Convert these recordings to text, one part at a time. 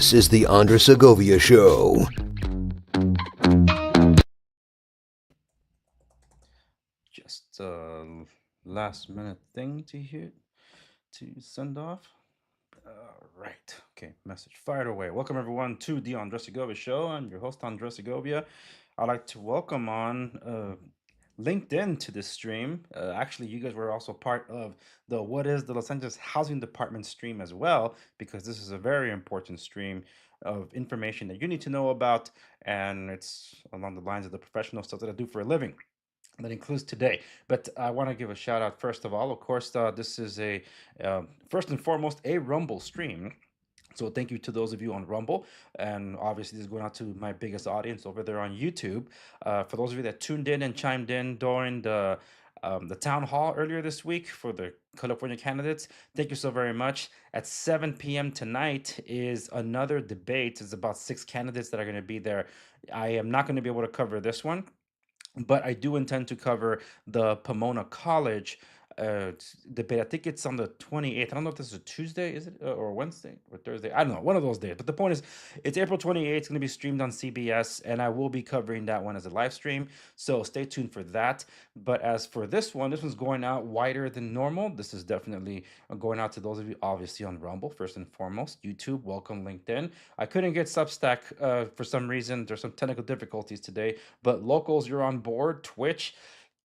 This is the Segovia Show. Just a last minute thing to send off. Right. Okay. Message fired away. Welcome everyone to the Segovia Show. I'm your host Segovia. I'd like to welcome on LinkedIn to this stream. Actually, you guys were also part of the What is the Los Angeles Housing Department stream as well, because this is a very important stream of information that you need to know about, and it's along the lines of the professional stuff that I do for a living. That includes today. But I want to give a shout out first of all. Of course, this is a first and foremost a Rumble stream. So thank you to those of you on Rumble, and obviously this is going out to my biggest audience over there on YouTube. For those of you that tuned in and chimed in during the town hall earlier this week for the California candidates, thank you so very much. At 7 p.m. tonight is another debate. It's about 6 candidates that are going to be there. I am not going to be able to cover this one, but I do intend to cover the Pomona College debate. I think it's on the 28th. I don't know if this is a Tuesday, is it, or Wednesday or Thursday? I don't know, one of those days. But the point is, it's April 28th. It's going to be streamed on CBS, and I will be covering that one as a live stream. So stay tuned for that. But as for this one's going out wider than normal. This is definitely going out to those of you obviously on Rumble, first and foremost. YouTube, welcome. LinkedIn. I couldn't get Substack for some reason. There's some technical difficulties today. But locals, you're on board. Twitch,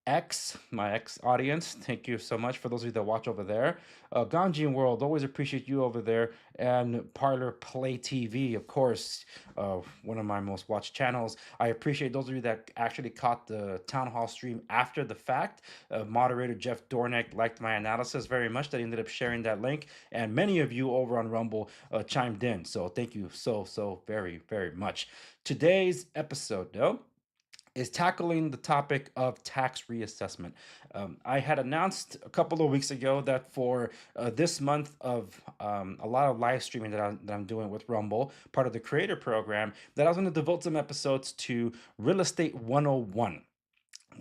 X, my X audience, thank you so much for those of you that watch over there. Ganjian World, always appreciate you over there. And Parlor Play TV, of course, one of my most watched channels. I appreciate those of you that actually caught the town hall stream after the fact. Moderator Jeff Dornick liked my analysis very much. That he ended up sharing that link, and many of you over on Rumble chimed in. So thank you so very, very much. Today's episode, though, is tackling the topic of tax reassessment. I had announced a couple of weeks ago that for this month of a lot of live streaming that I'm doing with Rumble, part of the creator program, that I was going to devote some episodes to Real Estate 101.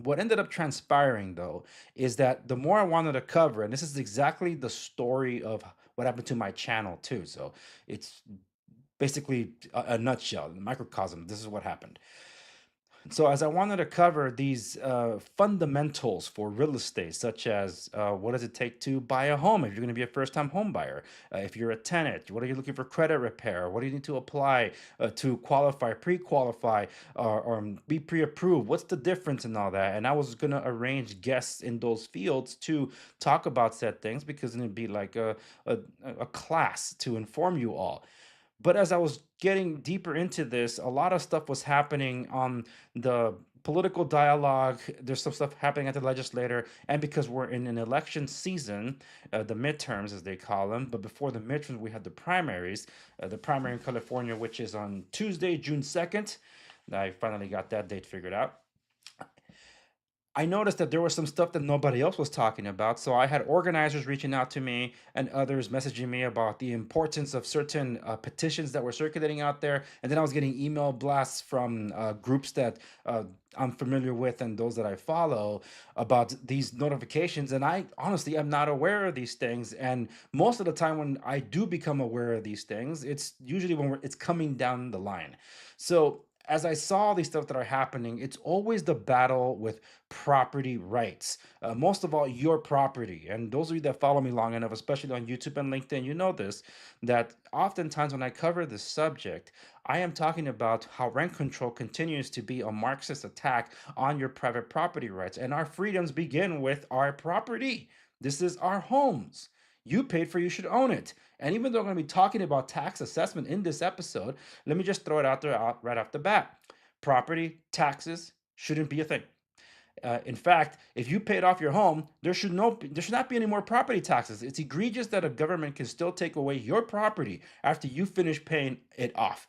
What ended up transpiring, though, is that the more I wanted to cover, and this is exactly the story of what happened to my channel, too. So it's basically a nutshell, a microcosm. This is what happened. So as I wanted to cover these fundamentals for real estate, such as what does it take to buy a home if you're going to be a first-time home buyer? If you're a tenant, what are you looking for credit repair? What do you need to apply to qualify, pre-qualify, or be pre-approved? What's the difference in all that? And I was going to arrange guests in those fields to talk about said things, because it'd be like a class to inform you all. But as I was getting deeper into this, a lot of stuff was happening on the political dialogue. There's some stuff happening at the legislature, and because we're in an election season, the midterms as they call them. But before the midterms, we had the primaries. The primary in California, which is on Tuesday, June 2nd. I finally got that date figured out. I noticed that there was some stuff that nobody else was talking about. So I had organizers reaching out to me and others messaging me about the importance of certain petitions that were circulating out there. And then I was getting email blasts from groups that I'm familiar with and those that I follow about these notifications. And I honestly am not aware of these things. And most of the time when I do become aware of these things, it's usually when it's coming down the line. So as I saw these stuff that are happening, it's always the battle with property rights. Most of all, your property. And those of you that follow me long enough, especially on YouTube and LinkedIn, you know this, that oftentimes when I cover this subject, I am talking about how rent control continues to be a Marxist attack on your private property rights. And our freedoms begin with our property. This is our homes. You paid for, you should own it. And even though I'm going to be talking about tax assessment in this episode, let me just throw it out there right off the bat. Property taxes shouldn't be a thing. In fact, if you paid off your home, there should not be any more property taxes. It's egregious that a government can still take away your property after you finish paying it off.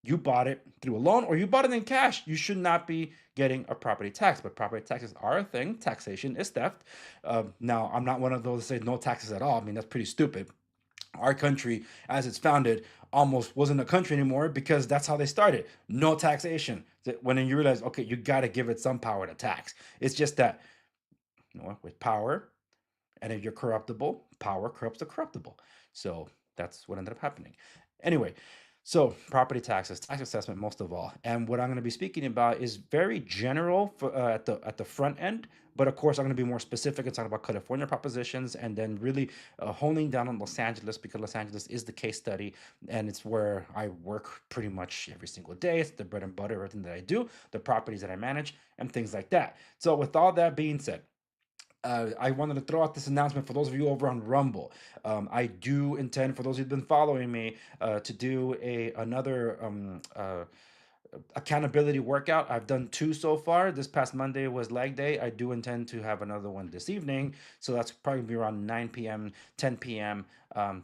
You bought it through a loan or you bought it in cash. You should not be getting a property tax, but property taxes are a thing. Taxation is theft. Now, I'm not one of those that say no taxes at all. I mean, that's pretty stupid. Our country, as it's founded, almost wasn't a country anymore because that's how they started. No taxation. When you realize, okay, you got to give it some power to tax. It's just that, with power, and if you're corruptible, power corrupts the corruptible. So that's what ended up happening. Anyway, so property taxes, tax assessment, most of all, and what I'm going to be speaking about is very general at the front end. But of course, I'm going to be more specific and talk about California propositions, and then really honing down on Los Angeles because Los Angeles is the case study, and it's where I work pretty much every single day. It's the bread and butter, everything that I do, the properties that I manage, and things like that. So with all that being said, I wanted to throw out this announcement for those of you over on Rumble. I do intend, for those who've been following me, to do another accountability workout. I've done 2 so far. This past Monday was leg day. I do intend to have another one this evening. So that's probably be around 9 p.m., 10 p.m.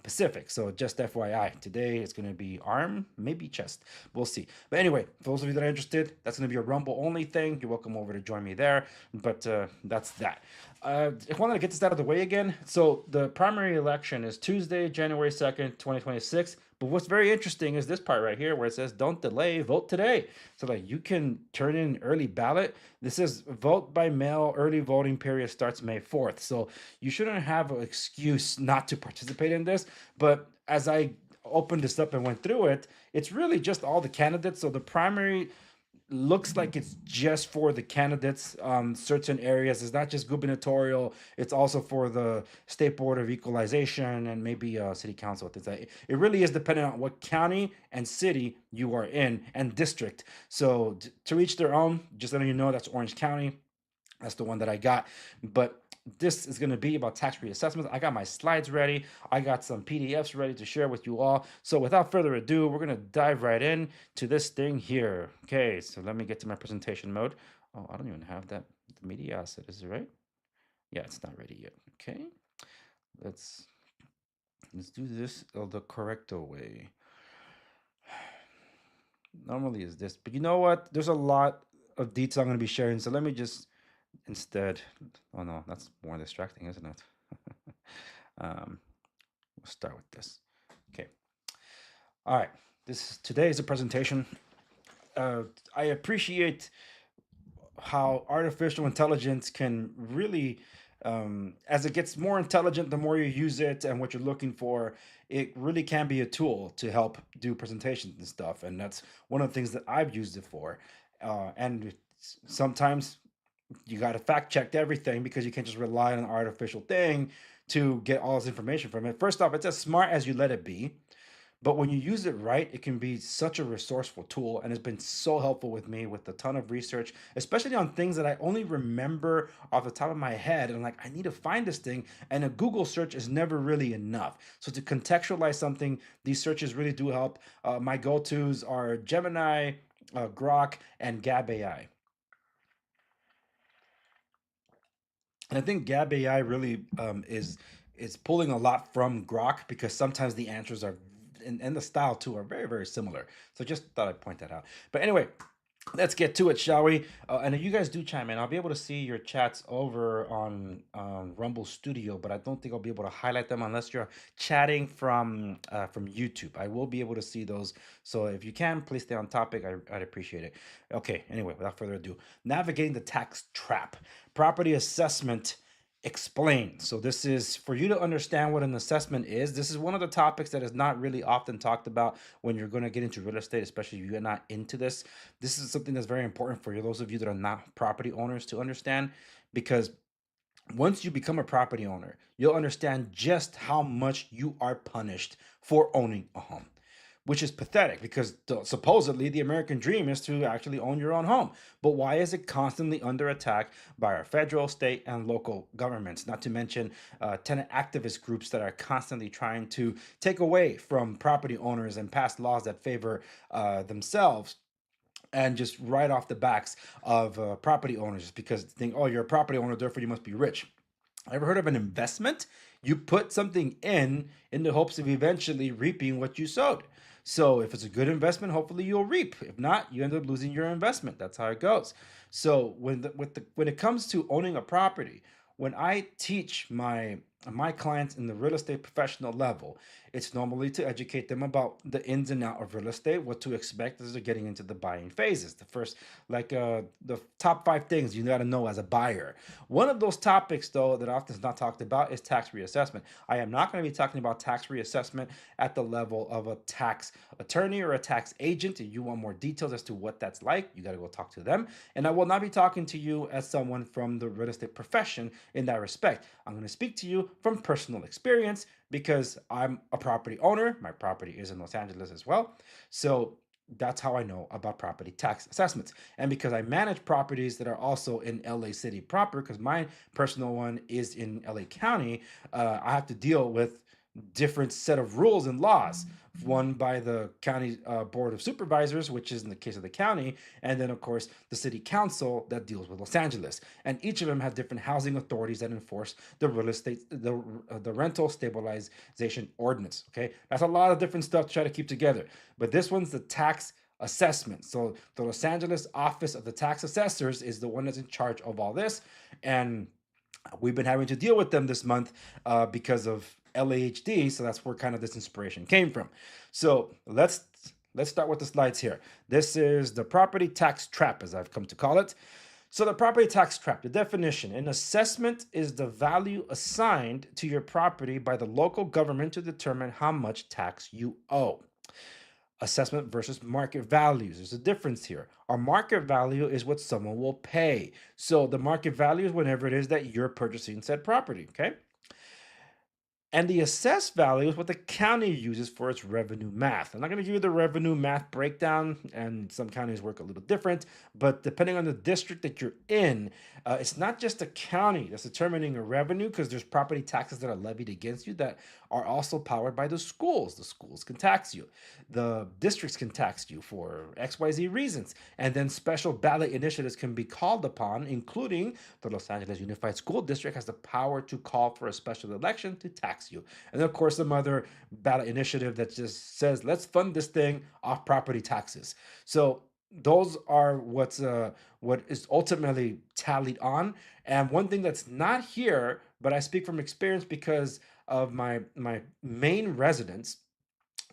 Pacific. So just FYI, today it's going to be arm, maybe chest. We'll see. But anyway, for those of you that are interested, that's going to be a Rumble only thing. You're welcome over to join me there. But that's that. I wanted to get this out of the way again. So the primary election is Tuesday, January 2nd, 2026. But what's very interesting is this part right here where it says, don't delay, vote today. So like you can turn in early ballot. This is vote by mail, early voting period starts May 4th. So you shouldn't have an excuse not to participate in this. But as I opened this up and went through it, it's really just all the candidates. So the primary looks like it's just for the candidates, certain areas. It's not just gubernatorial, it's also for the state board of equalization and maybe city council. It really is dependent on what county and city you are in and district. So to each their own, just letting you know, that's Orange County. That's the one that I got. But this is going to be about tax reassessments. I got my slides ready. I got some PDFs ready to share with you all. So without further ado, we're going to dive right in to this thing here. Okay, so let me get to my presentation mode. Oh, I don't even have that. The media asset, is it right? Yeah, it's not ready yet. Okay, let's do this the correct way. Normally is this, but you know what? There's a lot of detail I'm going to be sharing. So let me just instead, oh no, that's more distracting, isn't it? We'll start with this. Okay. All right. Today is a presentation. I appreciate how artificial intelligence can really, as it gets more intelligent, the more you use it and what you're looking for, it really can be a tool to help do presentations and stuff. And that's one of the things that I've used it for. And sometimes you got to fact check everything because you can't just rely on an artificial thing to get all this information from it. First off, it's as smart as you let it be. But when you use it right, it can be such a resourceful tool, and it's been so helpful with me with a ton of research, especially on things that I only remember off the top of my head. And I'm like, I need to find this thing, and a Google search is never really enough. So to contextualize something, these searches really do help. My go-tos are Gemini, Grok, and Gab AI. And I think Gab AI really is pulling a lot from Grok because sometimes the answers are and the style too are very very similar. So just thought I'd point that out. But anyway, let's get to it, shall we? And if you guys do chime in, I'll be able to see your chats over on Rumble Studio, but I don't think I'll be able to highlight them unless you're chatting from YouTube. I will be able to see those. So if you can, please stay on topic. I'd appreciate it. Okay. Anyway, without further ado, navigating the tax trap, property assessment explained. So this is for you to understand what an assessment is. This is one of the topics that is not really often talked about when you're going to get into real estate, especially if you're not into this. This is something that's very important for you, those of you that are not property owners, to understand, because once you become a property owner, you'll understand just how much you are punished for owning a home, which is pathetic because supposedly the American dream is to actually own your own home. But why is it constantly under attack by our federal, state, and local governments? Not to mention tenant activist groups that are constantly trying to take away from property owners and pass laws that favor themselves and just right off the backs of property owners because they think, oh, you're a property owner, therefore you must be rich. Ever heard of an investment? You put something in the hopes of eventually reaping what you sowed. So if it's a good investment, hopefully you'll reap. If not, you end up losing your investment. That's how it goes. So when it comes to owning a property, when I teach my clients in the real estate professional level, it's normally to educate them about the ins and outs of real estate, what to expect as they're getting into the buying phases. The first, the top 5 things you got to know as a buyer. One of those topics, though, that often is not talked about is tax reassessment. I am not going to be talking about tax reassessment at the level of a tax attorney or a tax agent. If you want more details as to what that's like, you got to go talk to them. And I will not be talking to you as someone from the real estate profession in that respect. I'm going to speak to you from personal experience because I'm a property owner. My property is in Los Angeles as well. So that's how I know about property tax assessments. And because I manage properties that are also in LA City proper, because my personal one is in LA County, I have to deal with different set of rules and laws. One by the county board of supervisors, which is in the case of the county, and then of course the city council that deals with Los Angeles. And each of them have different housing authorities that enforce the real estate, the rental stabilization ordinance. Okay, that's a lot of different stuff to try to keep together. But this one's the tax assessment. So the Los Angeles office of the tax assessors is the one that's in charge of all this, and we've been having to deal with them this month because of LAHD. So that's where kind of this inspiration came from. So let's start with the slides here. This is the property tax trap, as I've come to call it. So the property tax trap, the definition: an assessment is the value assigned to your property by the local government to determine how much tax you owe. Assessment versus market values. There's a difference here. Our market value is what someone will pay. So the market value is whenever it is that you're purchasing said property, okay? And the assessed value is what the county uses for its revenue math. I'm not going to give you the revenue math breakdown, and some counties work a little different, but depending on the district that you're in, it's not just the county that's determining a revenue, because there's property taxes that are levied against you that are also powered by the schools. The schools can tax you. The districts can tax you for XYZ reasons. And then special ballot initiatives can be called upon, including the Los Angeles Unified School District has the power to call for a special election to tax you. And then, of course, some other ballot initiative that just says, let's fund this thing off property taxes. So those are what is ultimately tallied on. And one thing that's not here, but I speak from experience because of my main residence,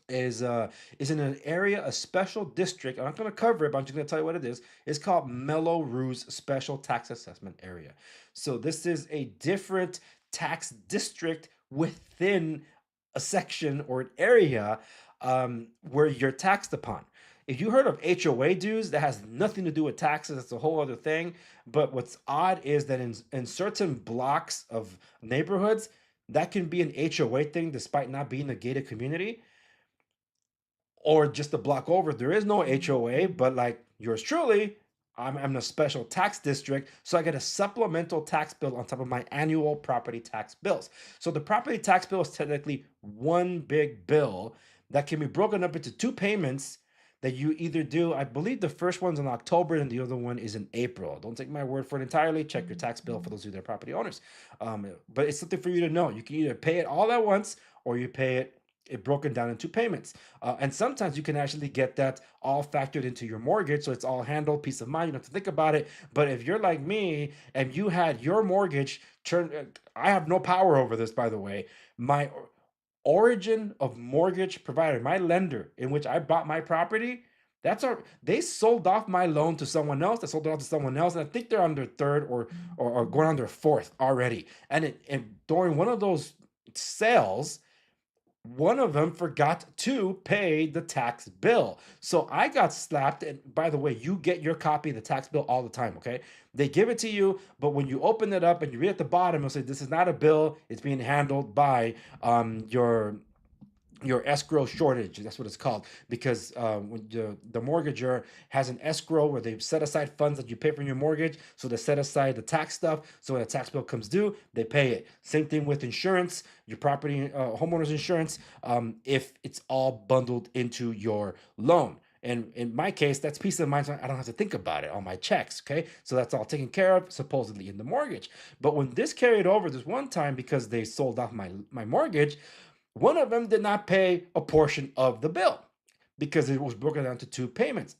is in an area, a special district. I'm not going to cover it, but I'm just going to tell you what it is. It's called Melrose Special Tax Assessment Area. So this is a different tax district within a section or an area where you're taxed upon. If you heard of HOA dues, that has nothing to do with taxes. It's a whole other thing. But what's odd is that in certain blocks of neighborhoods, that can be an HOA thing despite not being a gated community. Or just a block over, there is no HOA, but like yours truly, I'm in a special tax district, so I get a supplemental tax bill on top of my annual property tax bills. So the property tax bill is technically one big bill that can be broken up into 2 payments that you either do. I believe the first one's in October and the other one is in April. Don't take my word for it entirely. Check your tax bill for those of you that are property owners. But it's something for you to know. You can either pay it all at once or you pay it broken down into payments. And sometimes you can actually get that all factored into your mortgage. So it's all handled, peace of mind. You don't have to think about it. But if you're like me and you had your mortgage I have no power over this, by the way. My origin of mortgage provider, my lender in which I bought my property, they sold off my loan to someone else. They sold it off to someone else, and I think they're on their third or going on their fourth already. And during one of those sales, one of them forgot to pay the tax bill. So I got slapped. And by the way, you get your copy of the tax bill all the time, okay? They give it to you, but when you open it up and you read at the bottom, it'll say, this is not a bill. It's being handled by your escrow shortage. That's what it's called, because when the mortgager has an escrow where they set aside funds that you pay for your mortgage, so they set aside the tax stuff, so when the tax bill comes due, they pay it. Same thing with insurance, your property homeowner's insurance, if it's all bundled into your loan. And in my case, that's peace of mind, so I don't have to think about it on my checks, okay? So that's all taken care of, supposedly, in the mortgage. But when this carried over this one time, because they sold off my mortgage, one of them did not pay a portion of the bill because it was broken down to two payments.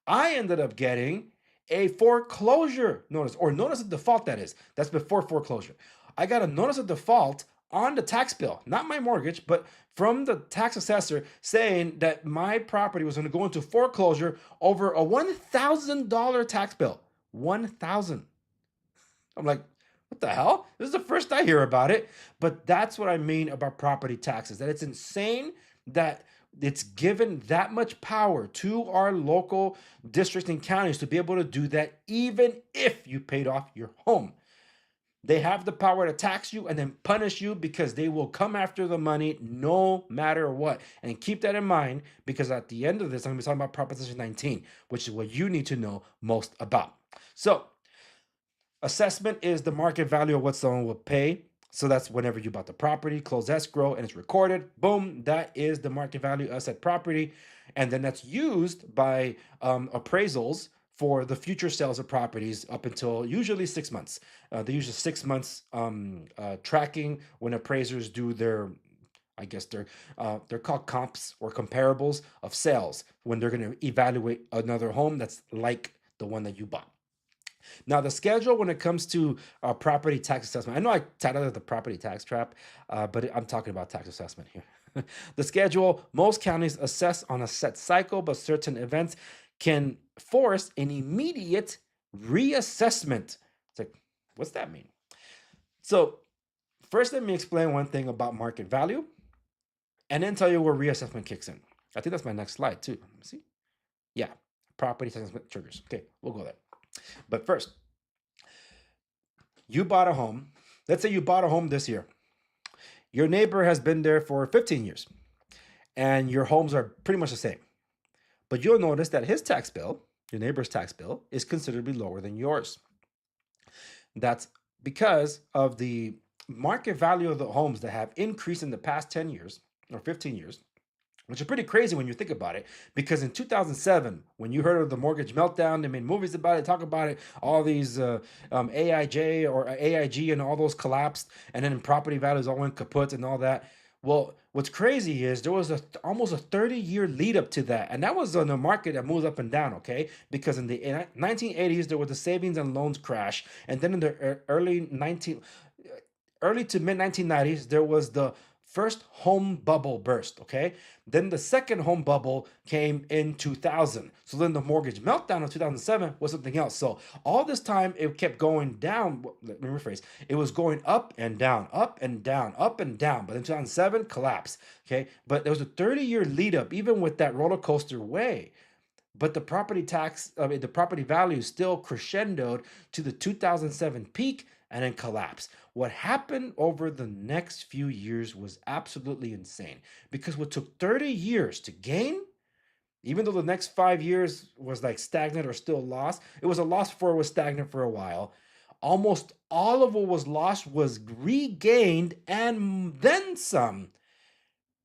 I ended up getting a foreclosure notice, or notice of default, that is. That's before foreclosure. I got a notice of default on the tax bill, not my mortgage, but from the tax assessor, saying that my property was going to go into foreclosure over a $1,000 tax bill. $1,000. I'm like, what the hell? This is the first I hear about it. But that's what I mean about property taxes, that it's insane that it's given that much power to our local districts and counties to be able to do that, even if you paid off your home. They have the power to tax you and then punish you, because they will come after the money no matter what. And keep that in mind, because at the end of this, I'm going to be talking about Proposition 19, which is what you need to know most about. So, assessment is the market value of what someone will pay. So that's whenever you bought the property, close escrow, and it's recorded. Boom, that is the market value of said property. And then that's used by appraisals for the future sales of properties up until usually 6 months. They use 6 months tracking when appraisers do their, I guess they're called comps or comparables of sales, when they're going to evaluate another home that's like the one that you bought. Now, the schedule when it comes to property tax assessment, I know I titled it the property tax trap, but I'm talking about tax assessment here. The schedule, most counties assess on a set cycle, but certain events can force an immediate reassessment. It's like, what's that mean? So first, let me explain one thing about market value, and then tell you where reassessment kicks in. I think that's my next slide too. Let me see. Yeah, property tax assessment triggers. Okay, we'll go there. But first, you bought a home. Let's say you bought a home this year. Your neighbor has been there for 15 years, and your homes are pretty much the same. But you'll notice that his tax bill, your neighbor's tax bill, is considerably lower than yours. That's because of the market value of the homes that have increased in the past 10 years or 15 years, which is pretty crazy when you think about it, because in 2007, when you heard of the mortgage meltdown, they made movies about it, talk about it, all these AIJ or AIG and all those collapsed, and then property values all went kaput and all that. Well, what's crazy is there was almost a 30-year lead up to that, and that was on a market that moves up and down, okay? Because in the 1980s, there was the savings and loans crash, and then in the early to mid 1990s, there was the first home bubble burst, okay? Then the second home bubble came in 2000. So then the mortgage meltdown of 2007 was something else. So all this time, it kept going down. Let me rephrase. It was going up and down, up and down, up and down. But in 2007, collapse, okay? But there was a 30-year lead up, even with that roller coaster way. But the property value still crescendoed to the 2007 peak and then collapse. What happened over the next few years was absolutely insane, because what took 30 years to gain, even though the next 5 years was like stagnant or still lost, it was a loss before it was stagnant for a while. Almost all of what was lost was regained and then some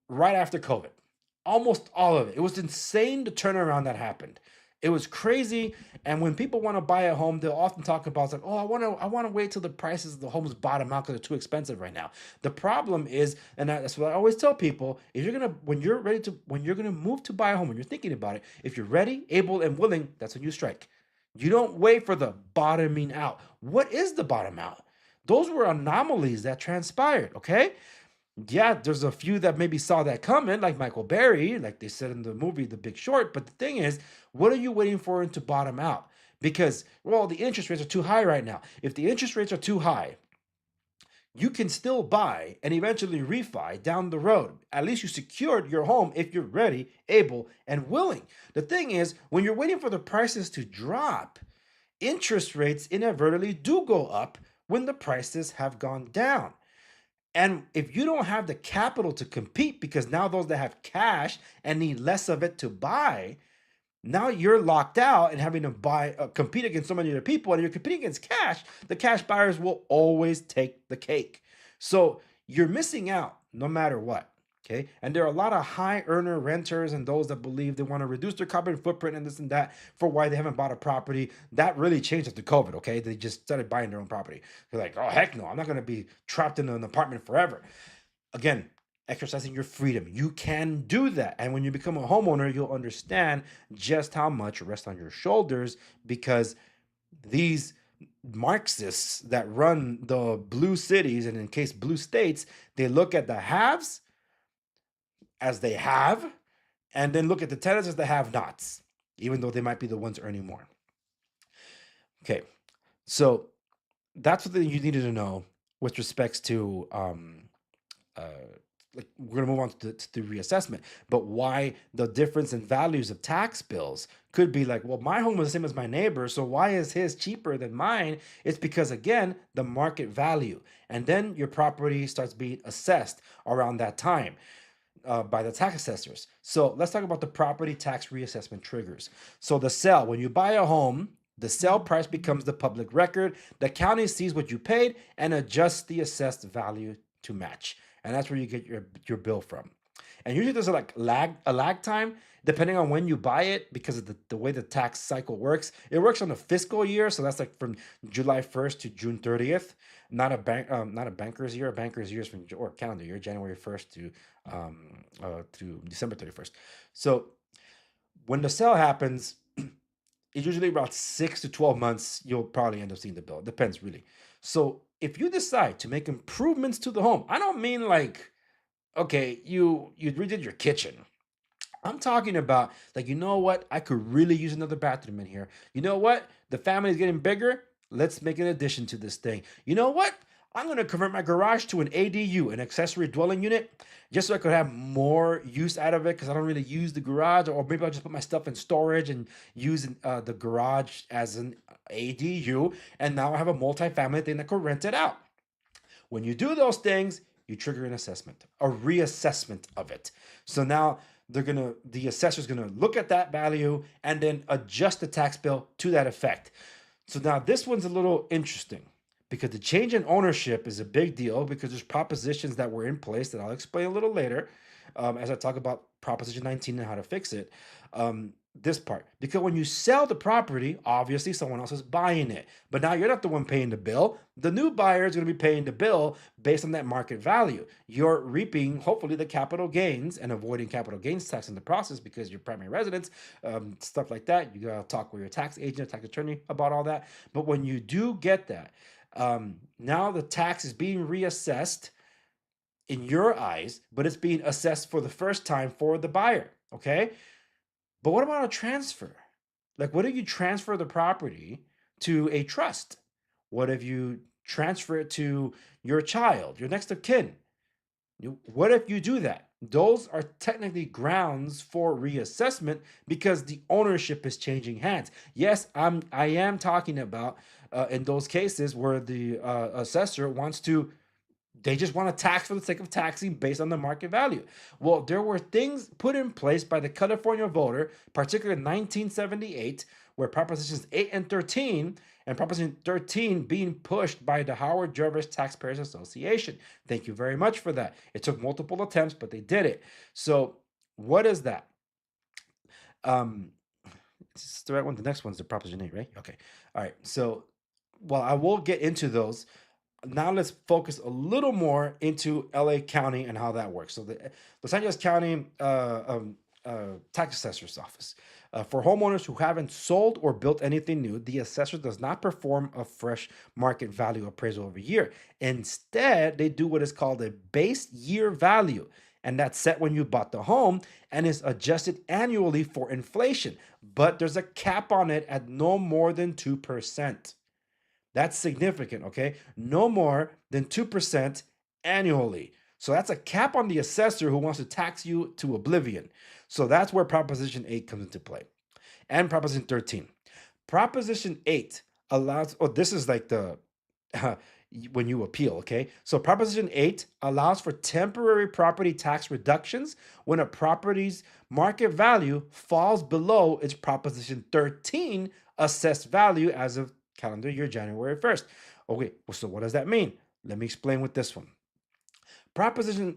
right after COVID. Almost all of it. It was insane the turnaround that happened. It was crazy. And when people want to buy a home, they'll often talk about it's like, oh, I want to wait till the prices of the homes bottom out because they're too expensive right now. The problem is, and that's what I always tell people, if you're gonna when you're gonna move to buy a home, when you're thinking about it, if you're ready, able, and willing, that's when you strike. You don't wait for the bottoming out. What is the bottom out? Those were anomalies that transpired, okay? Yeah, there's a few that maybe saw that coming, like Michael Berry, like they said in the movie The Big Short. But the thing is, what are you waiting for to bottom out? Because, well, the interest rates are too high right now. If the interest rates are too high, you can still buy and eventually refi down the road. At least you secured your home if you're ready, able, and willing. The thing is, when you're waiting for the prices to drop, interest rates inadvertently do go up when the prices have gone down. And if you don't have the capital to compete, because now those that have cash and need less of it to buy, now you're locked out and having to compete against so many other people, and you're competing against cash. The cash buyers will always take the cake. So you're missing out no matter what. Okay. And there are a lot of high earner renters and those that believe they want to reduce their carbon footprint and this and that for why they haven't bought a property. That really changed after COVID. Okay. They just started buying their own property. They're like, oh, heck no, I'm not going to be trapped in an apartment forever. Again, exercising your freedom. You can do that. And when you become a homeowner, you'll understand just how much rests on your shoulders, because these Marxists that run the blue cities, and in case blue states, they look at the haves as they have, and then look at the tenants as the have-nots, even though they might be the ones earning more. Okay, so that's what you needed to know with respects to like, we're gonna move on to the reassessment, but why the difference in values of tax bills could be like, well, my home was the same as my neighbor, so why is his cheaper than mine? It's because, again, the market value, and then your property starts being assessed around that time by the tax assessors. So let's talk about the property tax reassessment triggers. So the sale, when you buy a home, the sale price becomes the public record. The county sees what you paid and adjusts the assessed value to match. And that's where you get your bill from. And usually there's a lag time depending on when you buy it, because of the way the tax cycle works. It works on a fiscal year, so that's like from July 1st to June 30th. Not a banker's year. A banker's year is from, or calendar year, January 1st to December 31st. So when the sale happens, it's usually about 6 to 12 months. You'll probably end up seeing the bill. It depends, really. So if you decide to make improvements to the home, I don't mean like, okay, you redid your kitchen. I'm talking about, like, you know what? I could really use another bathroom in here. You know what? The family is getting bigger. Let's make an addition to this thing. You know what? I'm going to convert my garage to an ADU, an accessory dwelling unit, just so I could have more use out of it, because I don't really use the garage, or maybe I'll just put my stuff in storage and use the garage as an ADU. And now I have a multi-family thing that could rent it out. When you do those things, you trigger an assessment, a reassessment of it. So now the assessor's gonna look at that value and then adjust the tax bill to that effect. So now this one's a little interesting, because the change in ownership is a big deal, because there's propositions that were in place that I'll explain a little later as I talk about Proposition 19 and how to fix it. This part, because when you sell the property, obviously someone else is buying it, but now you're not the one paying the bill. The new buyer is going to be paying the bill based on that market value. You're reaping, hopefully, the capital gains and avoiding capital gains tax in the process, because your primary residence, stuff like that. You gotta talk with your tax agent, tax attorney about all that. But when you do get that, now the tax is being reassessed in your eyes, but it's being assessed for the first time for the buyer. Okay. But what about a transfer? Like, what if you transfer the property to a trust? What if you transfer it to your child, your next of kin? What if you do that? Those are technically grounds for reassessment, because the ownership is changing hands. Yes, I am talking about in those cases where the assessor wants to, they just want to tax for the sake of taxing based on the market value. Well, there were things put in place by the California voter, particularly in 1978, where Propositions 8 and 13, and Proposition 13 being pushed by the Howard Jervis Taxpayers Association. Thank you very much for that. It took multiple attempts, but they did it. So What is that? Is this the right one? The next one's the Proposition 8, right? Okay. All right. So, while I will get into those, now let's focus a little more into LA County and how that works. So the Los Angeles County Tax Assessor's Office. For homeowners who haven't sold or built anything new, the assessor does not perform a fresh market value appraisal every year. Instead, they do what is called a base year value, and that's set when you bought the home and is adjusted annually for inflation. But there's a cap on it at no more than 2%. That's significant, okay? No more than 2% annually. So that's a cap on the assessor who wants to tax you to oblivion. So that's where Proposition 8 comes into play. And Proposition 13. Proposition 8 allows, this is like the, when you appeal, okay? So Proposition 8 allows for temporary property tax reductions when a property's market value falls below its Proposition 13 assessed value as of calendar year January 1st. Okay, so what does that mean? Let me explain with this one. California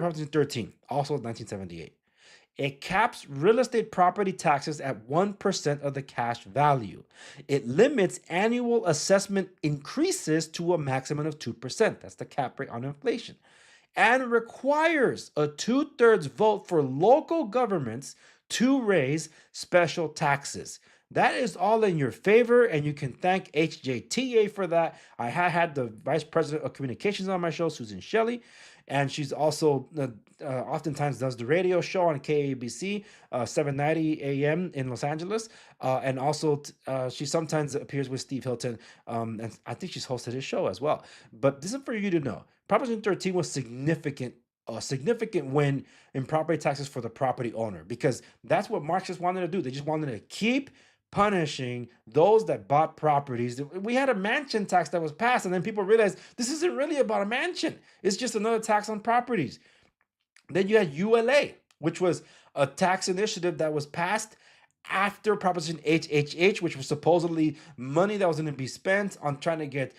Proposition 13, also 1978. It caps real estate property taxes at 1% of the cash value. It limits annual assessment increases to a maximum of 2%. That's the cap rate on inflation. And requires a 2/3 vote for local governments to raise special taxes. That is all in your favor, and you can thank HJTA for that. I had the Vice President of Communications on my show, Susan Shelley, and she's also oftentimes does the radio show on KABC, 790 AM in Los Angeles, and also she sometimes appears with Steve Hilton, and I think she's hosted his show as well. But this is for you to know. Proposition 13 was significant, a significant win in property taxes for the property owner, because that's what Marxists wanted to do. They just wanted to keep punishing those that bought properties. We had a mansion tax that was passed, and then people realized this isn't really about a mansion. It's just another tax on properties. Then you had ULA, which was a tax initiative that was passed after Proposition HHH, which was supposedly money that was going to be spent on trying to get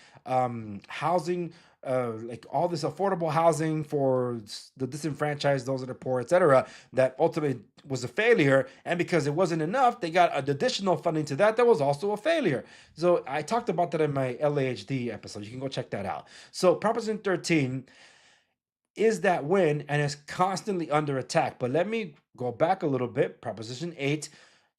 housing, like all this affordable housing for the disenfranchised, those that are poor, etc., that ultimately was a failure. And because it wasn't enough, they got additional funding to that was also a failure. So I talked about that in my LAHD episode. You can go check that out. So Proposition 13 is that win and is constantly under attack. But let me go back a little bit. Proposition 8.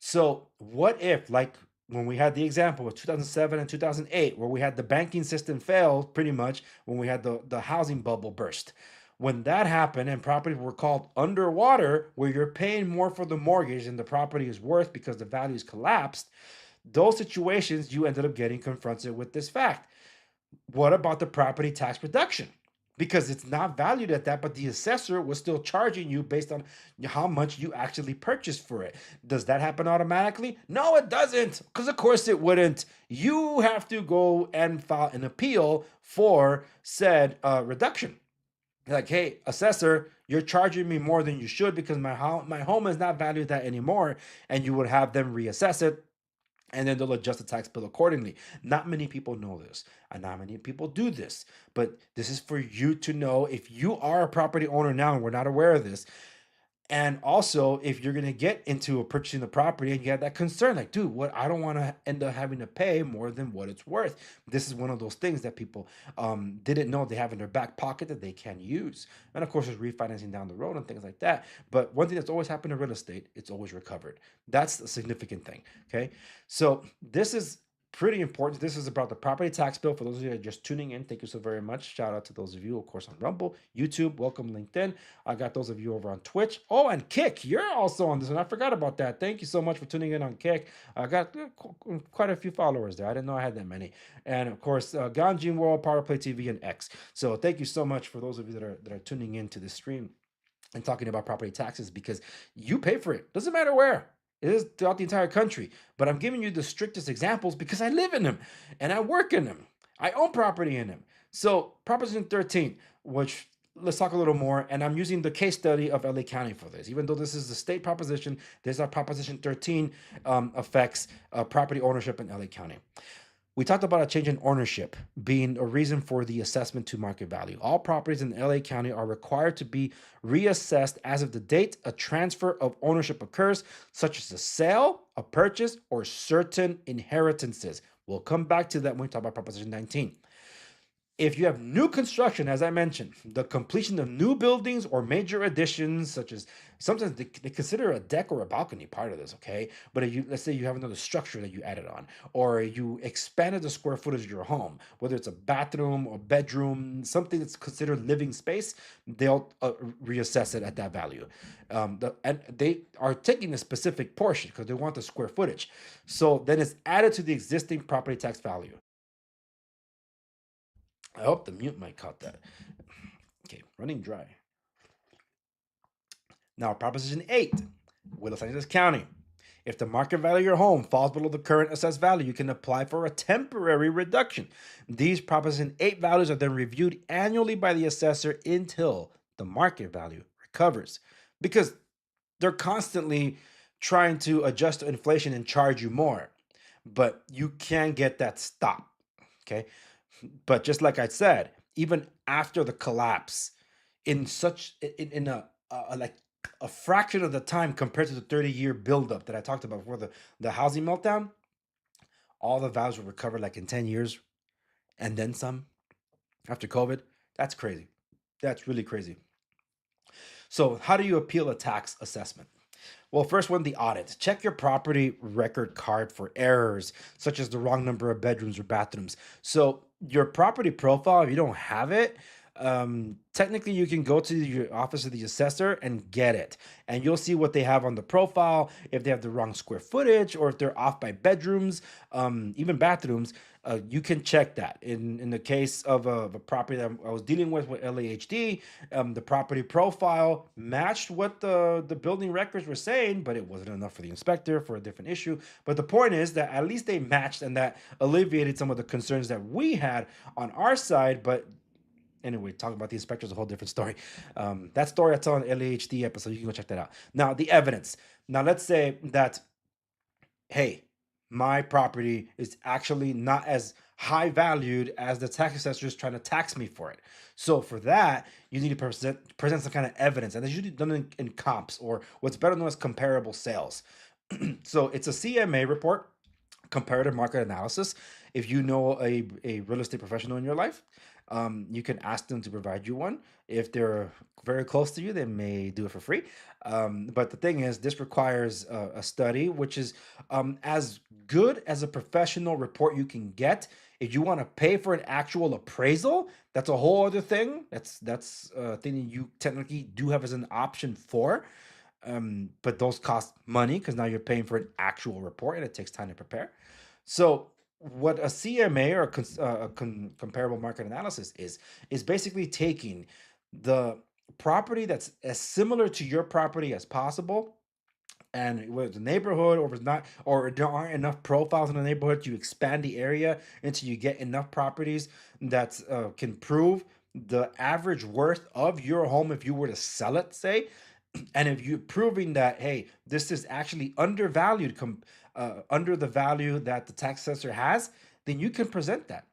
So what if, like when we had the example of 2007 and 2008, where we had the banking system fail pretty much when we had the housing bubble burst. When that happened and properties were called underwater, where you're paying more for the mortgage than the property is worth because the values collapsed, those situations you ended up getting confronted with this fact. What about the property tax reduction? Because it's not valued at that, but the assessor was still charging you based on how much you actually purchased for it. Does that happen automatically? No, it doesn't, because of course it wouldn't. You have to go and file an appeal for said reduction. Like, hey, assessor, you're charging me more than you should because my home is not valued that anymore, and you would have them reassess it, and then they'll adjust the tax bill accordingly. Not many people know this, and not many people do this, but this is for you to know if you are a property owner now and we're not aware of this. And also, if you're going to get into purchasing the property and you have that concern, like, dude, what, I don't want to end up having to pay more than what it's worth. This is one of those things that people didn't know they have in their back pocket that they can use. And of course, there's refinancing down the road and things like that. But one thing that's always happened in real estate, it's always recovered. That's a significant thing. Okay. So this is pretty important. This is about the property tax bill. For those of you that are just tuning in, thank you so very much. Shout out to those of you, of course, on Rumble, YouTube, welcome LinkedIn. I got those of you over on Twitch. Oh, and Kick, you're also on this one. I forgot about that. Thank you so much for tuning in on Kick. I got quite a few followers there. I didn't know I had that many. And of course, Ganjin World, Power Play TV, and X. So thank you so much for those of you that are tuning in to this stream and talking about property taxes, because you pay for it. Doesn't matter where. It is throughout the entire country, but I'm giving you the strictest examples because I live in them and I work in them. I own property in them. So Proposition 13, which let's talk a little more, and I'm using the case study of LA County for this. Even though this is the state proposition, there's our Proposition 13 affects property ownership in LA County. We talked about a change in ownership being a reason for the assessment to market value. All properties in LA County are required to be reassessed as of the date a transfer of ownership occurs, such as a sale, a purchase, or certain inheritances. We'll come back to that when we talk about Proposition 19. If you have new construction, as I mentioned, the completion of new buildings or major additions, such as sometimes they consider a deck or a balcony part of this, okay? But if you, let's say you have another structure that you added on, or you expanded the square footage of your home, whether it's a bathroom or bedroom, something that's considered living space, they'll reassess it at that value. And they are taking a specific portion because they want the square footage. So then it's added to the existing property tax value. I hope the mute mic caught that. Okay, running dry. Now, Proposition 8, with Los Angeles County. If the market value of your home falls below the current assessed value, you can apply for a temporary reduction. These Proposition 8 values are then reviewed annually by the assessor until the market value recovers. Because they're constantly trying to adjust to inflation and charge you more. But you can get that stop. Okay. But just like I said, even after the collapse, in like a fraction of the time compared to the 30-year buildup that I talked about before the housing meltdown, all the values were recovered like in 10 years and then some after COVID. That's crazy. That's really crazy. So how do you appeal a tax assessment? Well, first one, the audit. Check your property record card for errors, such as the wrong number of bedrooms or bathrooms. So your property profile, if you don't have it, technically you can go to your office of the assessor and get it. And you'll see what they have on the profile, if they have the wrong square footage or if they're off by bedrooms, even bathrooms. You can check that. In the case of a property that I was dealing with LAHD, the property profile matched what the building records were saying, but it wasn't enough for the inspector for a different issue. But the point is that at least they matched, and that alleviated some of the concerns that we had on our side. But anyway, talking about the inspector is a whole different story. That story I tell on LAHD episode, you can go check that out. Now, the evidence. Now, let's say that, hey, my property is actually not as high valued as the tax assessor is trying to tax me for it. So for that, you need to present some kind of evidence, and it's usually done in comps, or what's better known as comparable sales. So it's a CMA report, comparative market analysis. If you know a real estate professional in your life, you can ask them to provide you one. If they're very close to you, they may do it for free. But the thing is, this requires a study, which is as good as a professional report you can get. If you want to pay for an actual appraisal, that's a whole other thing. That's a thing that you technically do have as an option for. But those cost money because now you're paying for an actual report and it takes time to prepare. So what a CMA or comparable market analysis is basically taking the property that's as similar to your property as possible, and whether it's a neighborhood or if it's not, or there aren't enough profiles in the neighborhood, you expand the area until you get enough properties that can prove the average worth of your home if you were to sell it, say. And if you're proving that, hey, this is actually undervalued, under the value that the tax assessor has, then you can present that.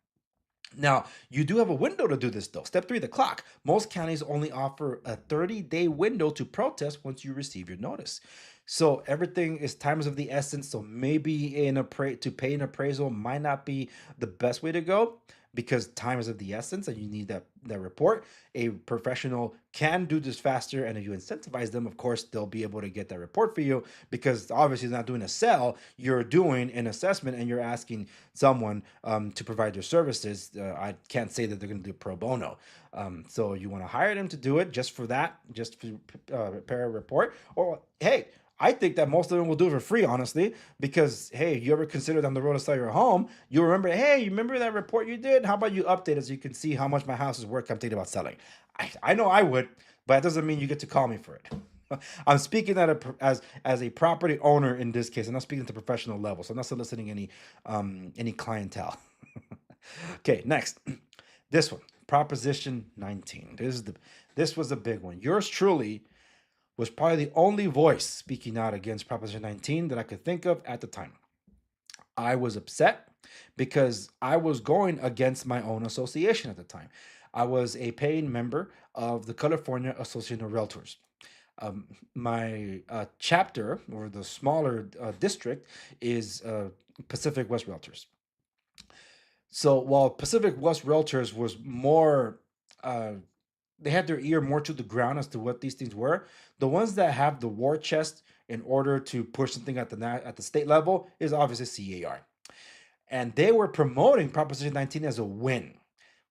Now, you do have a window to do this, though. Step 3, the clock. Most counties only offer a 30-day window to protest once you receive your notice. So everything is times of the essence. So maybe to pay an appraisal might not be the best way to go, because time is of the essence and you need that report. A professional can do this faster, and if you incentivize them, of course, they'll be able to get that report for you, because obviously it's not doing a sell, you're doing an assessment and you're asking someone to provide their services. I can't say that they're going to do pro bono. So you want to hire them to do it just for that, just to prepare a report. Or, hey, I think that most of them will do it for free, honestly, because, hey, you ever consider down the road to sell your home, you remember, hey, you remember that report you did? How about you update it so you can see how much my house is worth? I'm thinking about selling. I know I would, but that doesn't mean you get to call me for it. I'm speaking as a property owner in this case. I'm not speaking to professional level, so I'm not soliciting any clientele. Okay, next. This one, Proposition 19. This was a big one. Yours truly was probably the only voice speaking out against Proposition 19 that I could think of at the time. I was upset because I was going against my own association at the time. I was a paying member of the California Association of Realtors. My chapter, or the smaller district, is Pacific West Realtors. So while Pacific West Realtors was more, uh, they had their ear more to the ground as to what these things were. The ones that have the war chest in order to push something at the state level is obviously CAR, and they were promoting Proposition 19 as a win,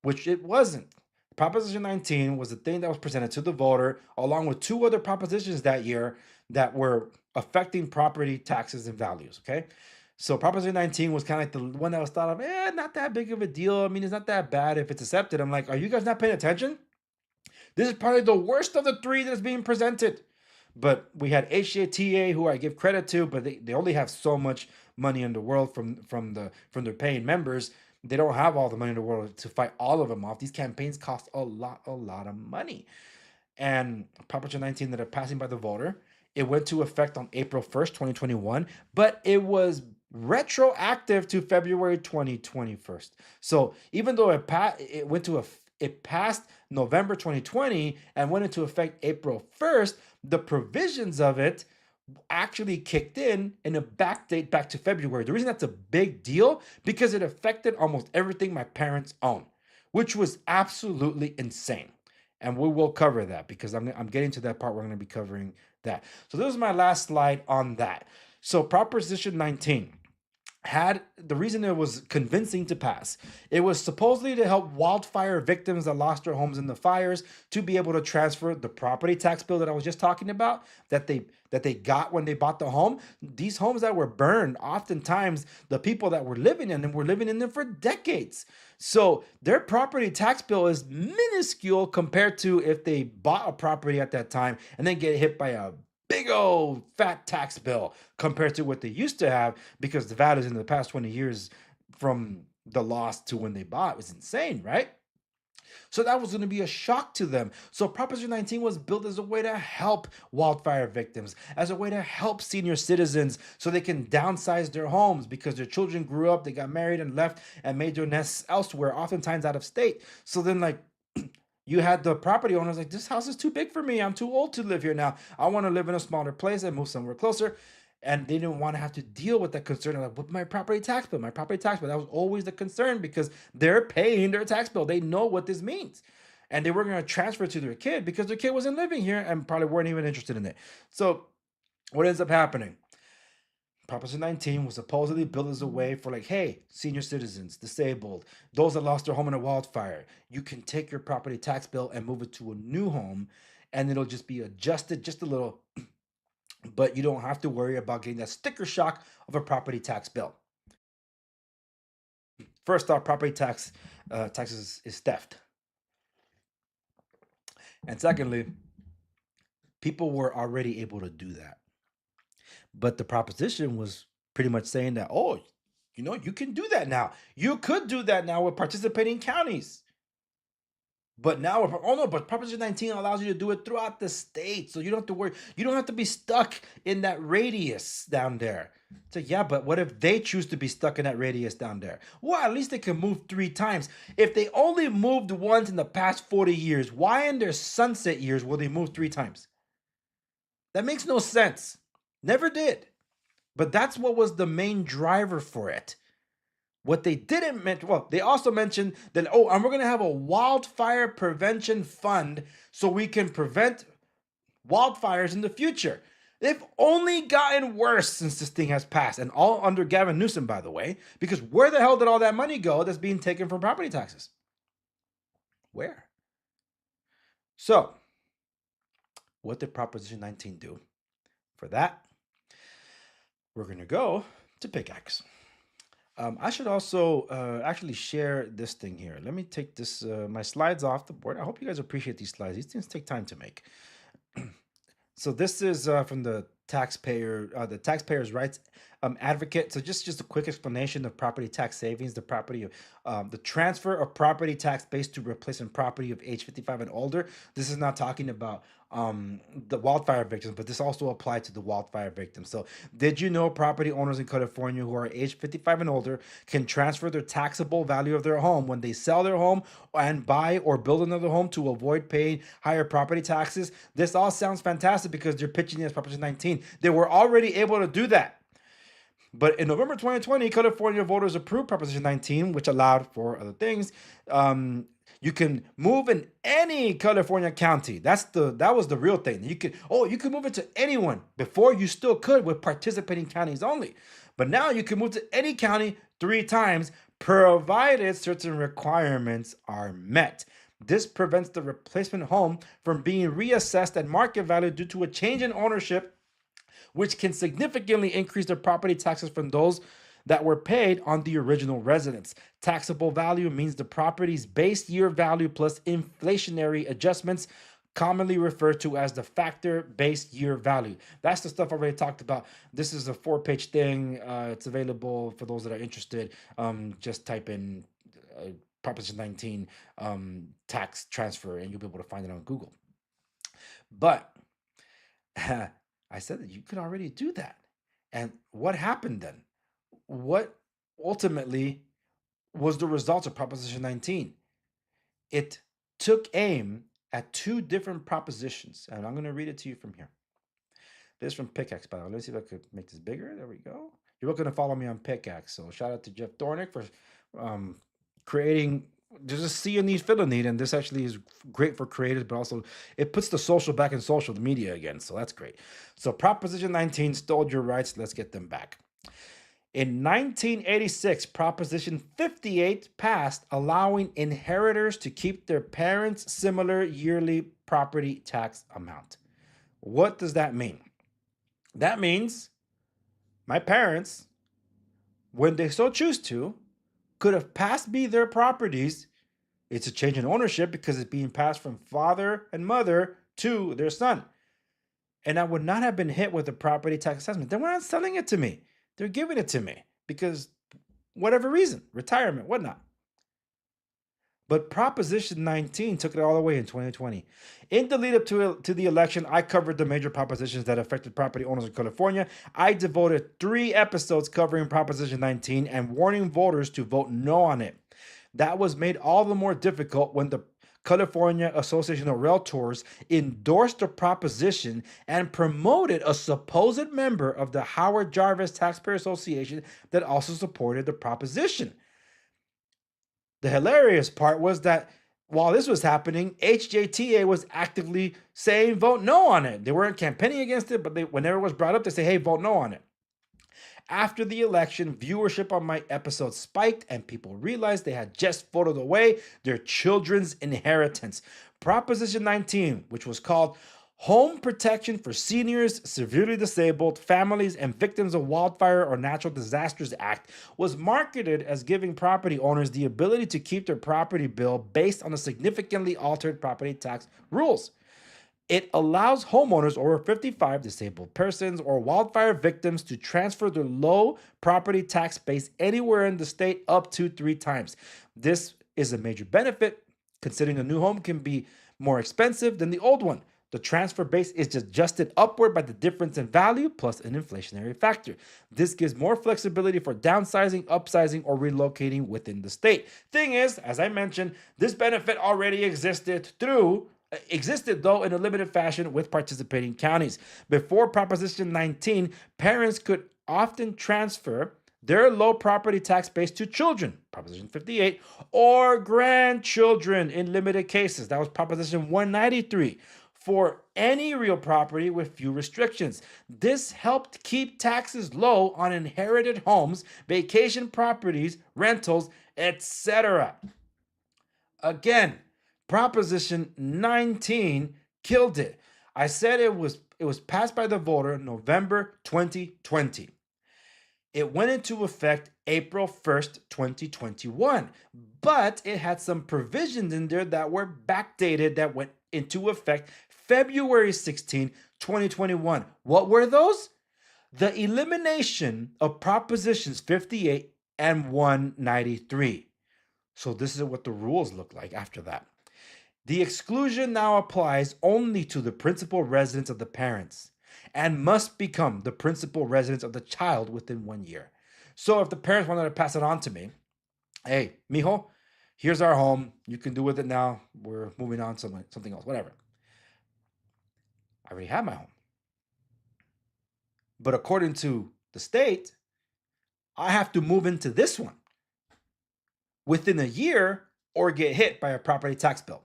which it wasn't. Proposition 19 was the thing that was presented to the voter, along with two other propositions that year that were affecting property taxes and values. Okay. So Proposition 19 was kind of like the one that was thought of, not that big of a deal. I mean, it's not that bad if it's accepted. I'm like, are you guys not paying attention? This is probably the worst of the three that's being presented. But we had HJTA, who I give credit to, but they only have so much money in the world from their paying members. They don't have all the money in the world to fight all of them off. These campaigns cost a lot of money. And Proposition 19 that are passing by the voter, it went to effect on April 1st, 2021, but it was retroactive to February 2021. So even though it passed November 2020 and went into effect April 1st, the provisions of it actually kicked in a backdate back to February. The reason that's a big deal, because it affected almost everything my parents own, which was absolutely insane. And we will cover that because I'm getting to that part where I'm going to be covering that. So this is my last slide on that. So Proposition 19 had the reason it was convincing to pass. It was supposedly to help wildfire victims that lost their homes in the fires to be able to transfer the property tax bill that I was just talking about that they got when they bought the home. These homes that were burned, oftentimes the people that were living in them were living in them for decades. So their property tax bill is minuscule compared to if they bought a property at that time and then get hit by a big old fat tax bill compared to what they used to have, because the values in the past 20 years from the loss to when they bought was insane, right? So that was going to be a shock to them. So Proposition 19 was built as a way to help wildfire victims, as a way to help senior citizens so they can downsize their homes because their children grew up, they got married and left and made their nests elsewhere, oftentimes out of state. So then, like, you had the property owners like, this house is too big for me. I'm too old to live here now. I want to live in a smaller place and move somewhere closer. And they didn't want to have to deal with that concern. Like, what my property tax bill? My property tax bill. That was always the concern because they're paying their tax bill. They know what this means. And they were going to transfer it to their kid because their kid wasn't living here and probably weren't even interested in it. So what ends up happening? Proposition 19 was supposedly built as a way for, like, hey, senior citizens, disabled, those that lost their home in a wildfire, you can take your property tax bill and move it to a new home, and it'll just be adjusted just a little, but you don't have to worry about getting that sticker shock of a property tax bill. First off, property taxes is theft. And secondly, people were already able to do that. But the proposition was pretty much saying that, oh, you can do that now. You could do that now with participating counties. But now, but Proposition 19 allows you to do it throughout the state. So you don't have to worry. You don't have to be stuck in that radius down there. So yeah, but what if they choose to be stuck in that radius down there? Well, at least they can move 3 times. If they only moved once in the past 40 years, why in their sunset years will they move 3 times? That makes no sense. Never did. But that's what was the main driver for it. What they didn't mention, well, they also mentioned that, and we're going to have a wildfire prevention fund so we can prevent wildfires in the future. They've only gotten worse since this thing has passed, and all under Gavin Newsom, by the way, because where the hell did all that money go that's being taken from property taxes? Where? So, what did Proposition 19 do? For that, we're going to go to pickaxe. I should also actually share this thing here. Let me take this my slides off the board. I hope you guys appreciate these slides. These things take time to make. So this is from the taxpayer's rights advocate. So just a quick explanation of property tax savings, the transfer of property tax based to replacement property of age 55 and older. This is not talking about the wildfire victims, but this also applied to the wildfire victims. So, did you know property owners in California who are age 55 and older can transfer their taxable value of their home when they sell their home and buy or build another home to avoid paying higher property taxes? This all sounds fantastic because they're pitching it as Proposition 19. They were already able to do that. But in November 2020, California voters approved Proposition 19, which allowed for other things. You can move in any California county. That was the real thing. You can move it to anyone. Before you still could with participating counties only. But now you can move to any county 3 times, provided certain requirements are met. This prevents the replacement home from being reassessed at market value due to a change in ownership, which can significantly increase the property taxes from those that were paid on the original residence. Taxable value means the property's base year value plus inflationary adjustments, commonly referred to as the factor-based year value. That's the stuff I already talked about. This is a 4-page thing. It's available for those that are interested. Just type in Proposition 19 tax transfer, and you'll be able to find it on Google. But I said that you could already do that. And what happened then? What ultimately was the result of Proposition 19? It took aim at 2 different propositions, and I'm going to read it to you from here. This is from Pickaxe, by the way. Let's see if I could make this bigger. There we go. You're welcome to follow me on Pickaxe. So shout out to Jeff Dornick for creating. There's a C in need, fill a need, and this actually is great for creators, but also it puts the social back in social media again, so that's great. So Proposition 19 stole your rights. Let's get them back. In 1986, Proposition 58 passed, allowing inheritors to keep their parents' similar yearly property tax amount. What does that mean? That means my parents, when they so choose to, could have passed me their properties. It's a change in ownership because it's being passed from father and mother to their son. And I would not have been hit with a property tax assessment. They were not selling it to me. They're giving it to me because whatever reason, retirement, whatnot. But Proposition 19 took it all the way in 2020. In the lead up to the election, I covered the major propositions that affected property owners in California. I devoted 3 episodes covering Proposition 19 and warning voters to vote no on it. That was made all the more difficult when the California Association of Realtors endorsed the proposition and promoted a supposed member of the Howard Jarvis Taxpayer Association that also supported the proposition. The hilarious part was that while this was happening, HJTA was actively saying vote no on it. They weren't campaigning against it, but whenever it was brought up, they say, hey, vote no on it. After the election, viewership on my episode spiked and people realized they had just voted away their children's inheritance. Proposition 19, which was called Home Protection for Seniors, Severely Disabled, Families, and Victims of Wildfire or Natural Disasters Act, was marketed as giving property owners the ability to keep their property bill based on the significantly altered property tax rules. It allows homeowners over 55, disabled persons, or wildfire victims to transfer their low property tax base anywhere in the state up to 3 times. This is a major benefit, considering a new home can be more expensive than the old one. The transfer base is adjusted upward by the difference in value plus an inflationary factor. This gives more flexibility for downsizing, upsizing, or relocating within the state. Thing is, as I mentioned, this benefit already existed though in a limited fashion with participating counties. Before Proposition 19, parents could often transfer their low property tax base to children, Proposition 58, or grandchildren in limited cases. That was Proposition 193. For any real property with few restrictions. This helped keep taxes low on inherited homes, vacation properties, rentals, etc. Again, Proposition 19 killed it. I said it was passed by the voter November 2020. It went into effect April 1st, 2021, but it had some provisions in there that were backdated that went into effect February 16, 2021. What were those? The elimination of Propositions 58 and 193. So this is what the rules look like after that. The exclusion now applies only to the principal residence of the parents and must become the principal residence of the child within 1 year. So if the parents wanted to pass it on to me, hey, mijo, here's our home. You can do with it now. We're moving on to something else, whatever. I already have my home. But according to the state, I have to move into this one within a year or get hit by a property tax bill.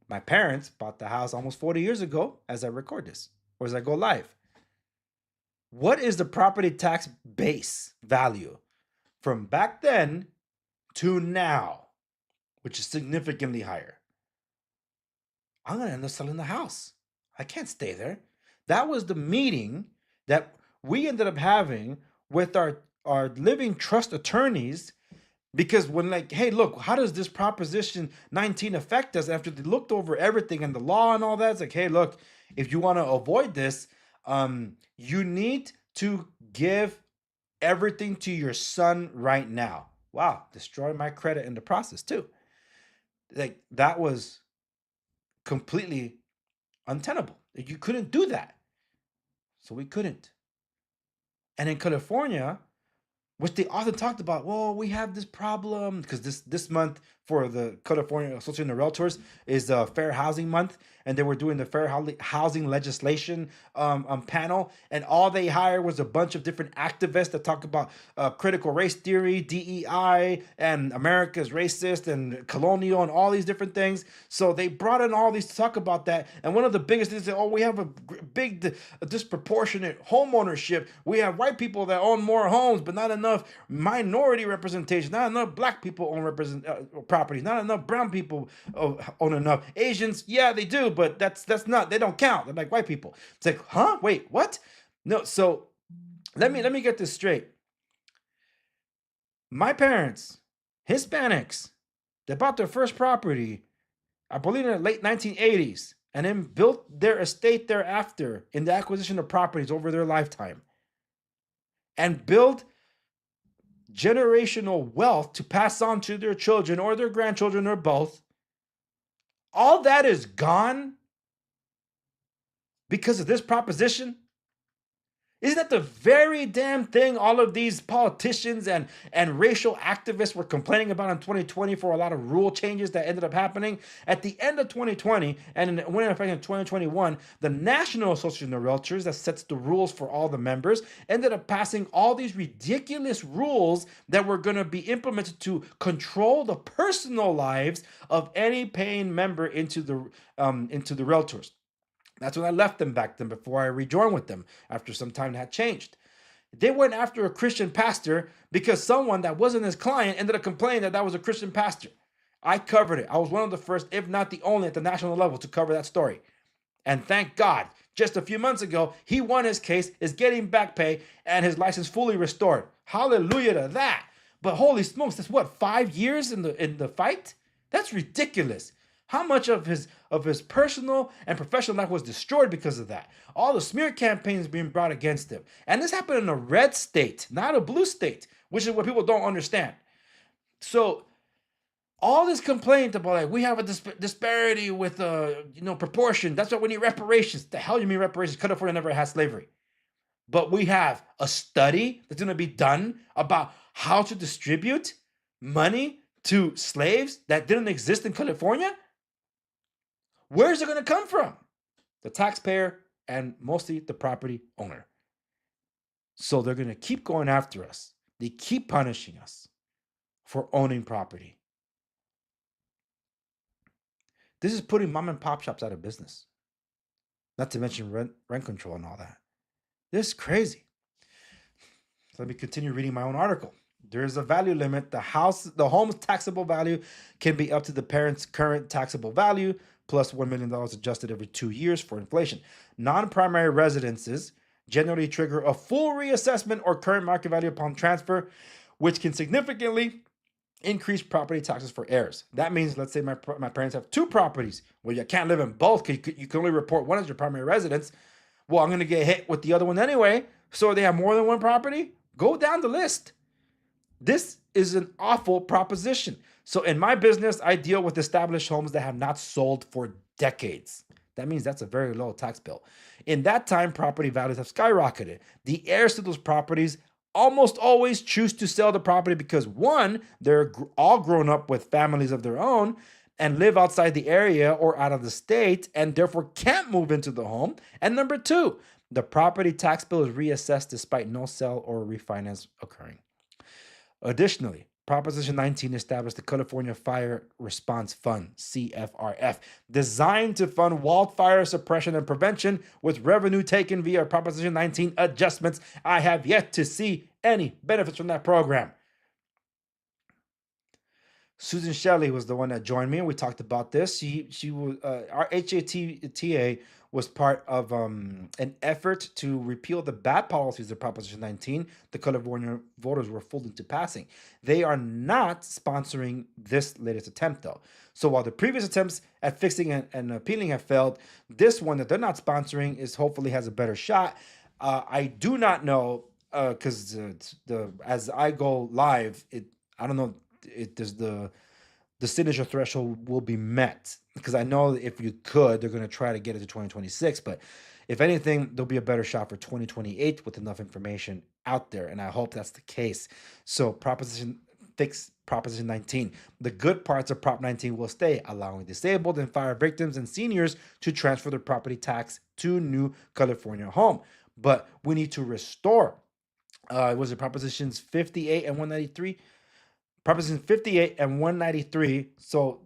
My parents bought the house almost 40 years ago as I record this, or as I go live. What is the property tax base value from back then to now, which is significantly higher? I'm going to end up selling the house. I can't stay there. That was the meeting that we ended up having with our living trust attorneys, because when like, hey, look, how does this Proposition 19 affect us? After they looked over everything and the law and all that, it's like, hey, look, if you want to avoid this, you need to give everything to your son right now. Wow, destroy my credit in the process too. Like, that was completely untenable. You couldn't do that. So we couldn't. And in California, which they often talked about, well, we have this problem because this month for the California Association of Realtors is the Fair Housing Month, and they were doing the Fair Housing legislation panel, and all they hired was a bunch of different activists that talk about critical race theory, DEI, and America's racist and colonial and all these different things. So they brought in all these to talk about that, and one of the biggest things is, oh, we have a big disproportionate home ownership. We have white people that own more homes, but not enough minority representation, not enough black people own properties, not enough brown people own enough. Asians, yeah, they do, but that's not, they don't count. They're like white people. It's like, huh? Wait, what? No, so let me get this straight. My parents, Hispanics, they bought their first property, I believe in the late 1980s, and then built their estate thereafter in the acquisition of properties over their lifetime, and build generational wealth to pass on to their children or their grandchildren or both. All that is gone because of this proposition. Isn't that the very damn thing all of these politicians and racial activists were complaining about in 2020 for a lot of rule changes that ended up happening? At the end of 2020 and went in effect in 2021, the National Association of Realtors, that sets the rules for all the members, ended up passing all these ridiculous rules that were going to be implemented to control the personal lives of any paying member into the realtors. That's when I left them back then, before I rejoined with them after some time had changed. They went after a Christian pastor because someone that wasn't his client ended up complaining that was a Christian pastor. I covered it. I was one of the first, if not the only, at the national level to cover that story. And thank God, just a few months ago, he won his case, is getting back pay, and his license fully restored. Hallelujah to that. But holy smokes, that's what, 5 years in the fight? That's ridiculous. How much of his personal and professional life was destroyed because of that? All the smear campaigns being brought against him. And this happened in a red state, not a blue state, which is what people don't understand. So all this complaint about, like, we have a disparity with proportion. That's why we need reparations. The hell you mean reparations? California never had slavery. But we have a study that's going to be done about how to distribute money to slaves that didn't exist in California. Where's it going to come from? The taxpayer and mostly the property owner. So they're going to keep going after us. They keep punishing us for owning property. This is putting mom and pop shops out of business. Not to mention rent control and all that. This is crazy. So let me continue reading my own article. There's a value limit. The home's taxable value can be up to the parent's current taxable value plus $1 million adjusted every 2 years for inflation. Non-primary residences generally trigger a full reassessment or current market value upon transfer, which can significantly increase property taxes for heirs. That means, let's say my parents have 2 properties. Well, you can't live in both because you can only report one as your primary residence. Well, I'm going to get hit with the other one anyway. So they have more than one property? Go down the list. This is an awful proposition. So in my business, I deal with established homes that have not sold for decades. That means that's a very low tax bill. In that time, property values have skyrocketed. The heirs to those properties almost always choose to sell the property because one, they're all grown up with families of their own and live outside the area or out of the state and therefore can't move into the home. And number two, the property tax bill is reassessed despite no sale or refinance occurring. Additionally, Proposition 19 established the California Fire Response Fund, CFRF, designed to fund wildfire suppression and prevention with revenue taken via Proposition 19 adjustments. I have yet to see any benefits from that program. Susan Shelley was the one that joined me, and we talked about this. She was our HATA was part of an effort to repeal the bad policies of Proposition 19. The California voters were fooled into passing. They are not sponsoring this latest attempt, though. So while the previous attempts at fixing and appealing have failed, this one that they're not sponsoring is hopefully has a better shot. I do not know because as I go live, I don't know does the signature threshold will be met, because I know if you could, they're going to try to get it to 2026, but if anything, there'll be a better shot for 2028 with enough information out there, and I hope that's the case. So Proposition 19. The good parts of Prop 19 will stay, allowing disabled and fire victims and seniors to transfer their property tax to new California home. But we need to restore, was it Propositions 58 and 193? Proposition 58 and 193. So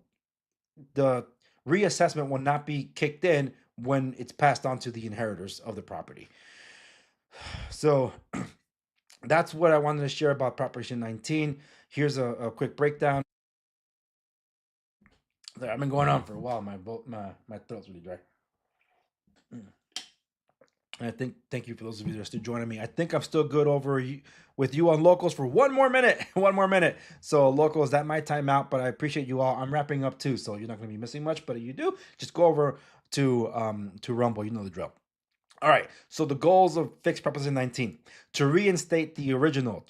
the reassessment will not be kicked in when it's passed on to the inheritors of the property. So that's what I wanted to share about Proposition 19. Here's a quick breakdown. I've been going on for a while. My throat's really dry. And thank you for those of you that are still joining me. I think I'm still good with you on locals for one more minute. One more minute. So locals, that might time out, but I appreciate you all. I'm wrapping up too, so you're not going to be missing much. But if you do, just go over to Rumble. You know the drill. All right, so the goals of Fixed Proposition 19: to reinstate the original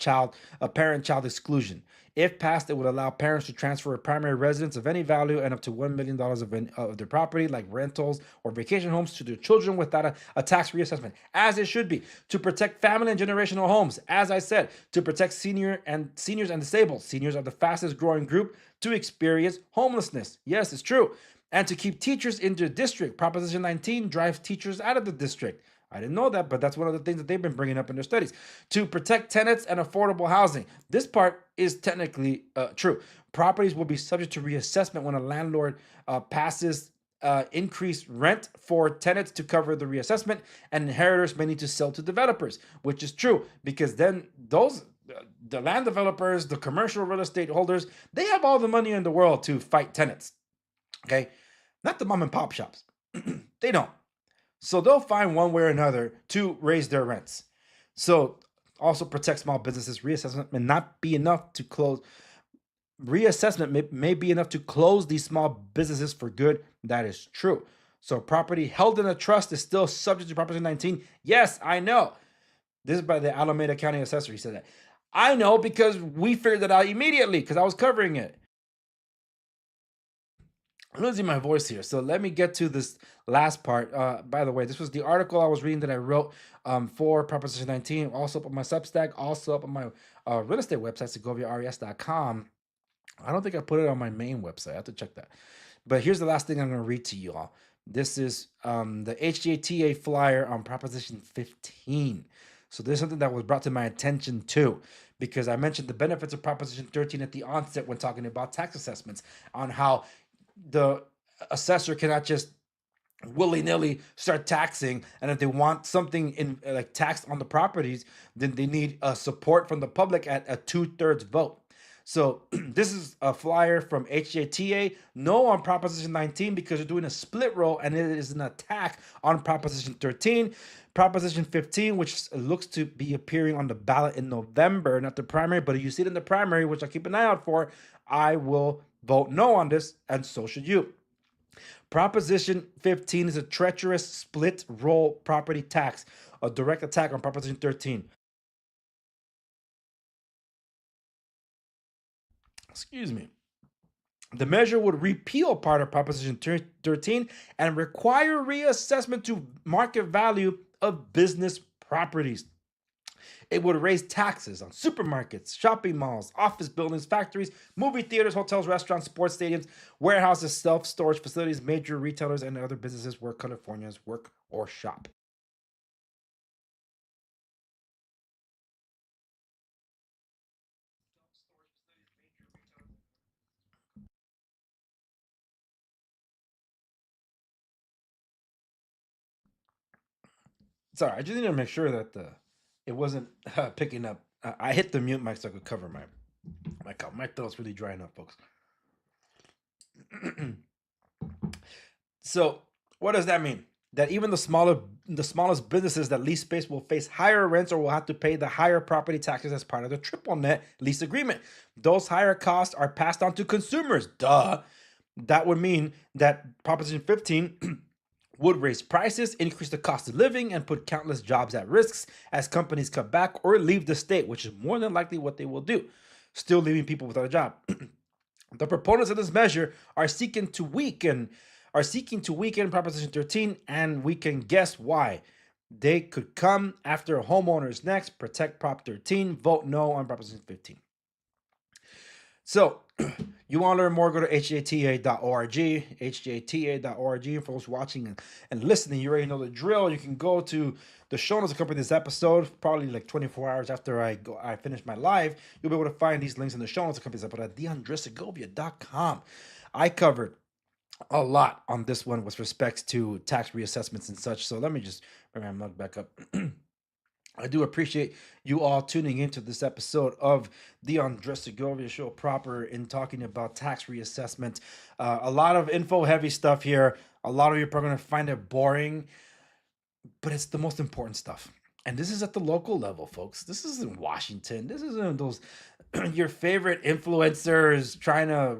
parent-child exclusion. If passed, it would allow parents to transfer a primary residence of any value and up to $1 million of their property, like rentals or vacation homes, to their children without a tax reassessment, as it should be. To protect family and generational homes, as I said, to protect seniors and disabled. Seniors are the fastest growing group to experience homelessness. Yes, it's true. And to keep teachers in the district. Proposition 19 drives teachers out of the district. I didn't know that, but that's one of the things that they've been bringing up in their studies. To protect tenants and affordable housing. This part is technically true. Properties will be subject to reassessment when a landlord passes increased rent for tenants to cover the reassessment, and inheritors may need to sell to developers, which is true, because then the land developers, the commercial real estate holders, they have all the money in the world to fight tenants. Okay? Not the mom and pop shops. They don't. So they'll find one way or another to raise their rents. So also protect small businesses. Reassessment may not be enough to close. Reassessment may be enough to close these small businesses for good. That is true. So property held in a trust is still subject to Proposition 19. Yes, I know. This is by the Alameda County Assessor. He said that. I know because we figured it out immediately because I was covering it. I'm losing my voice here. So let me get to this last part. By the way, this was the article I was reading that I wrote for Proposition 19, also up on my Substack, also up on my real estate website, segoviares.com. I don't think I put it on my main website. I have to check that. But here's the last thing I'm going to read to you all. This is the HJTA flyer on Proposition 15. So this is something that was brought to my attention too, because I mentioned the benefits of Proposition 13 at the onset when talking about tax assessments, on how the assessor cannot just willy-nilly start taxing, and if they want something in like taxed on the properties, then they need support from the public at a 2/3 vote. So this is a flyer from HJTA. No on Proposition 19 because they're doing a split roll, and it is an attack on Proposition 13. Proposition 15, which looks to be appearing on the ballot in November, not the primary, but if you see it in the primary, which I keep an eye out for, I will vote no on this, and so should you. Proposition 15 is a treacherous split roll property tax, a direct attack on Proposition 13. Excuse me. The measure would repeal part of Proposition 13 and require reassessment to market value of business properties. It would raise taxes on supermarkets, shopping malls, office buildings, factories, movie theaters, hotels, restaurants, sports stadiums, warehouses, self-storage facilities, major retailers, and other businesses where Californians work or shop. Sorry, I just need to make sure that it wasn't picking up. I hit the mute mic so I could cover my cough. My throat's really drying up, folks. So, what does that mean? That even the smallest businesses that lease space will face higher rents or will have to pay the higher property taxes as part of the triple net lease agreement. Those higher costs are passed on to consumers. Duh. That would mean that Proposition 15 would raise prices, increase the cost of living, and put countless jobs at risk as companies cut back or leave the state, which is more than likely what they will do, still leaving people without a job. The proponents of this measure are seeking to weaken Proposition 13, and we can guess why. They could come after homeowners next, protect Prop 13, vote no on Proposition 15. So, you want to learn more, go to hjta.org, hjta.org. For those watching and listening, you already know the drill. You can go to the show notes accompanying this episode, probably like 24 hours after I finish my live. You'll be able to find these links in the show notes accompanying this episode at theandresegovia.com. I covered a lot on this one with respects to tax reassessments and such. So let me just bring my mug back up. I do appreciate you all tuning into this episode of the Andres Segovia Show proper in talking about tax reassessment. A lot of info-heavy stuff here. A lot of you are probably going to find it boring, but it's the most important stuff. And this is at the local level, folks. This isn't Washington. This isn't those your favorite influencers trying to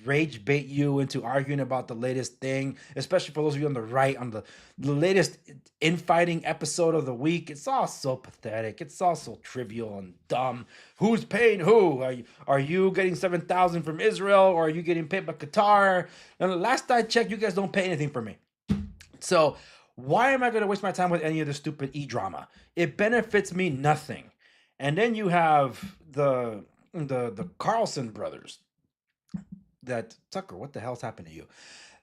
rage bait you into arguing about the latest thing, especially for those of you on the right, on the latest infighting episode of the week. It's all so pathetic. It's all so trivial and dumb. Who's paying who? Are you getting $7,000 from Israel, or are you getting paid by Qatar? And last I checked, you guys don't pay anything for me. So why am I going to waste my time with any of this stupid e-drama? It benefits me nothing. And then you have the Carlson brothers. That Tucker, what the hell's happened to you?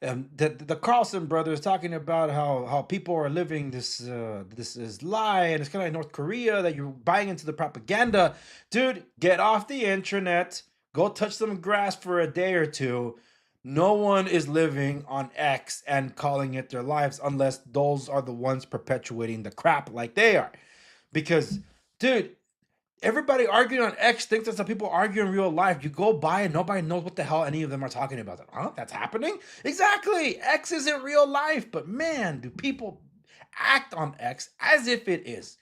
The Carlson brothers talking about how people are living this is lie, and it's kind of like North Korea, that you're buying into the propaganda. Dude, get off the internet. Go touch some grass for a day or two. No one is living on X and calling it their lives unless those are the ones perpetuating the crap like they are. Because, dude, everybody arguing on X thinks that's how people argue in real life. You go by and nobody knows what the hell any of them are talking about. Huh? That's happening? Exactly. X isn't real life. But man, do people act on X as if it is.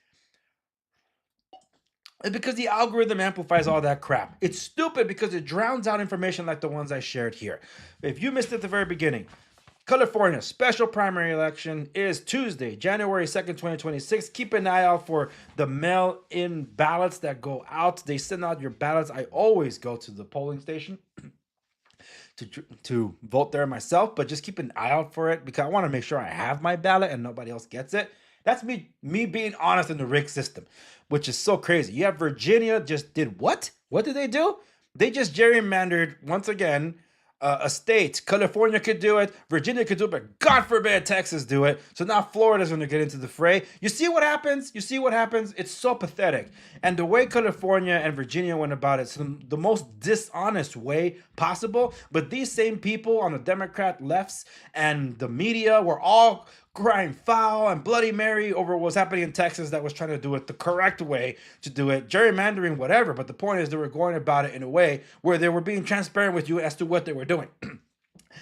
It's because the algorithm amplifies all that crap. It's stupid because it drowns out information like the ones I shared here. If you missed it at the very beginning, California special primary election is Tuesday, January 2nd, 2026. Keep an eye out for the mail-in ballots that go out. They send out your ballots. I always go to the polling station to vote there myself, but just keep an eye out for it because I want to make sure I have my ballot and nobody else gets it. That's me being honest in the rigged system, which is so crazy. You have Virginia just did what? What did they do? They just gerrymandered once again a state. California could do it, Virginia could do it, but God forbid Texas do it. So now Florida's going to get into the fray. You see what happens? It's so pathetic. And the way California and Virginia went about it, so the most dishonest way possible. But these same people on the Democrat lefts and the media were all crying foul and Bloody Mary over what was happening in Texas that was trying to do it the correct way to do it, gerrymandering, whatever. But the point is they were going about it in a way where they were being transparent with you as to what they were doing.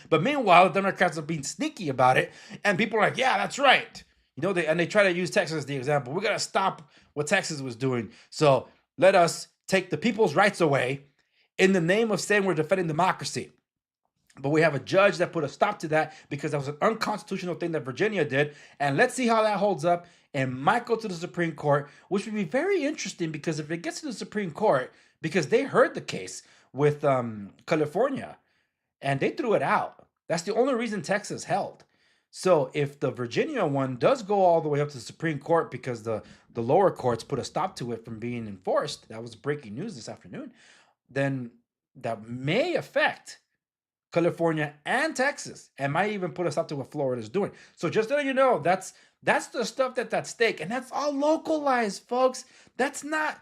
But meanwhile, the Democrats are being sneaky about it, and people are like, yeah, that's right. You know, they try to use Texas as the example. We got to stop what Texas was doing. So let us take the people's rights away in the name of saying we're defending democracy. But we have a judge that put a stop to that because that was an unconstitutional thing that Virginia did. And let's see how that holds up and might go to the Supreme Court, which would be very interesting because if it gets to the Supreme Court, because they heard the case with California and they threw it out. That's the only reason Texas held. So if the Virginia one does go all the way up to the Supreme Court because the lower courts put a stop to it from being enforced, that was breaking news this afternoon, then that may affect California and Texas, and might even put us up to what Florida's doing. So just so you know, that's the stuff that's at stake, and that's all localized, folks. That's not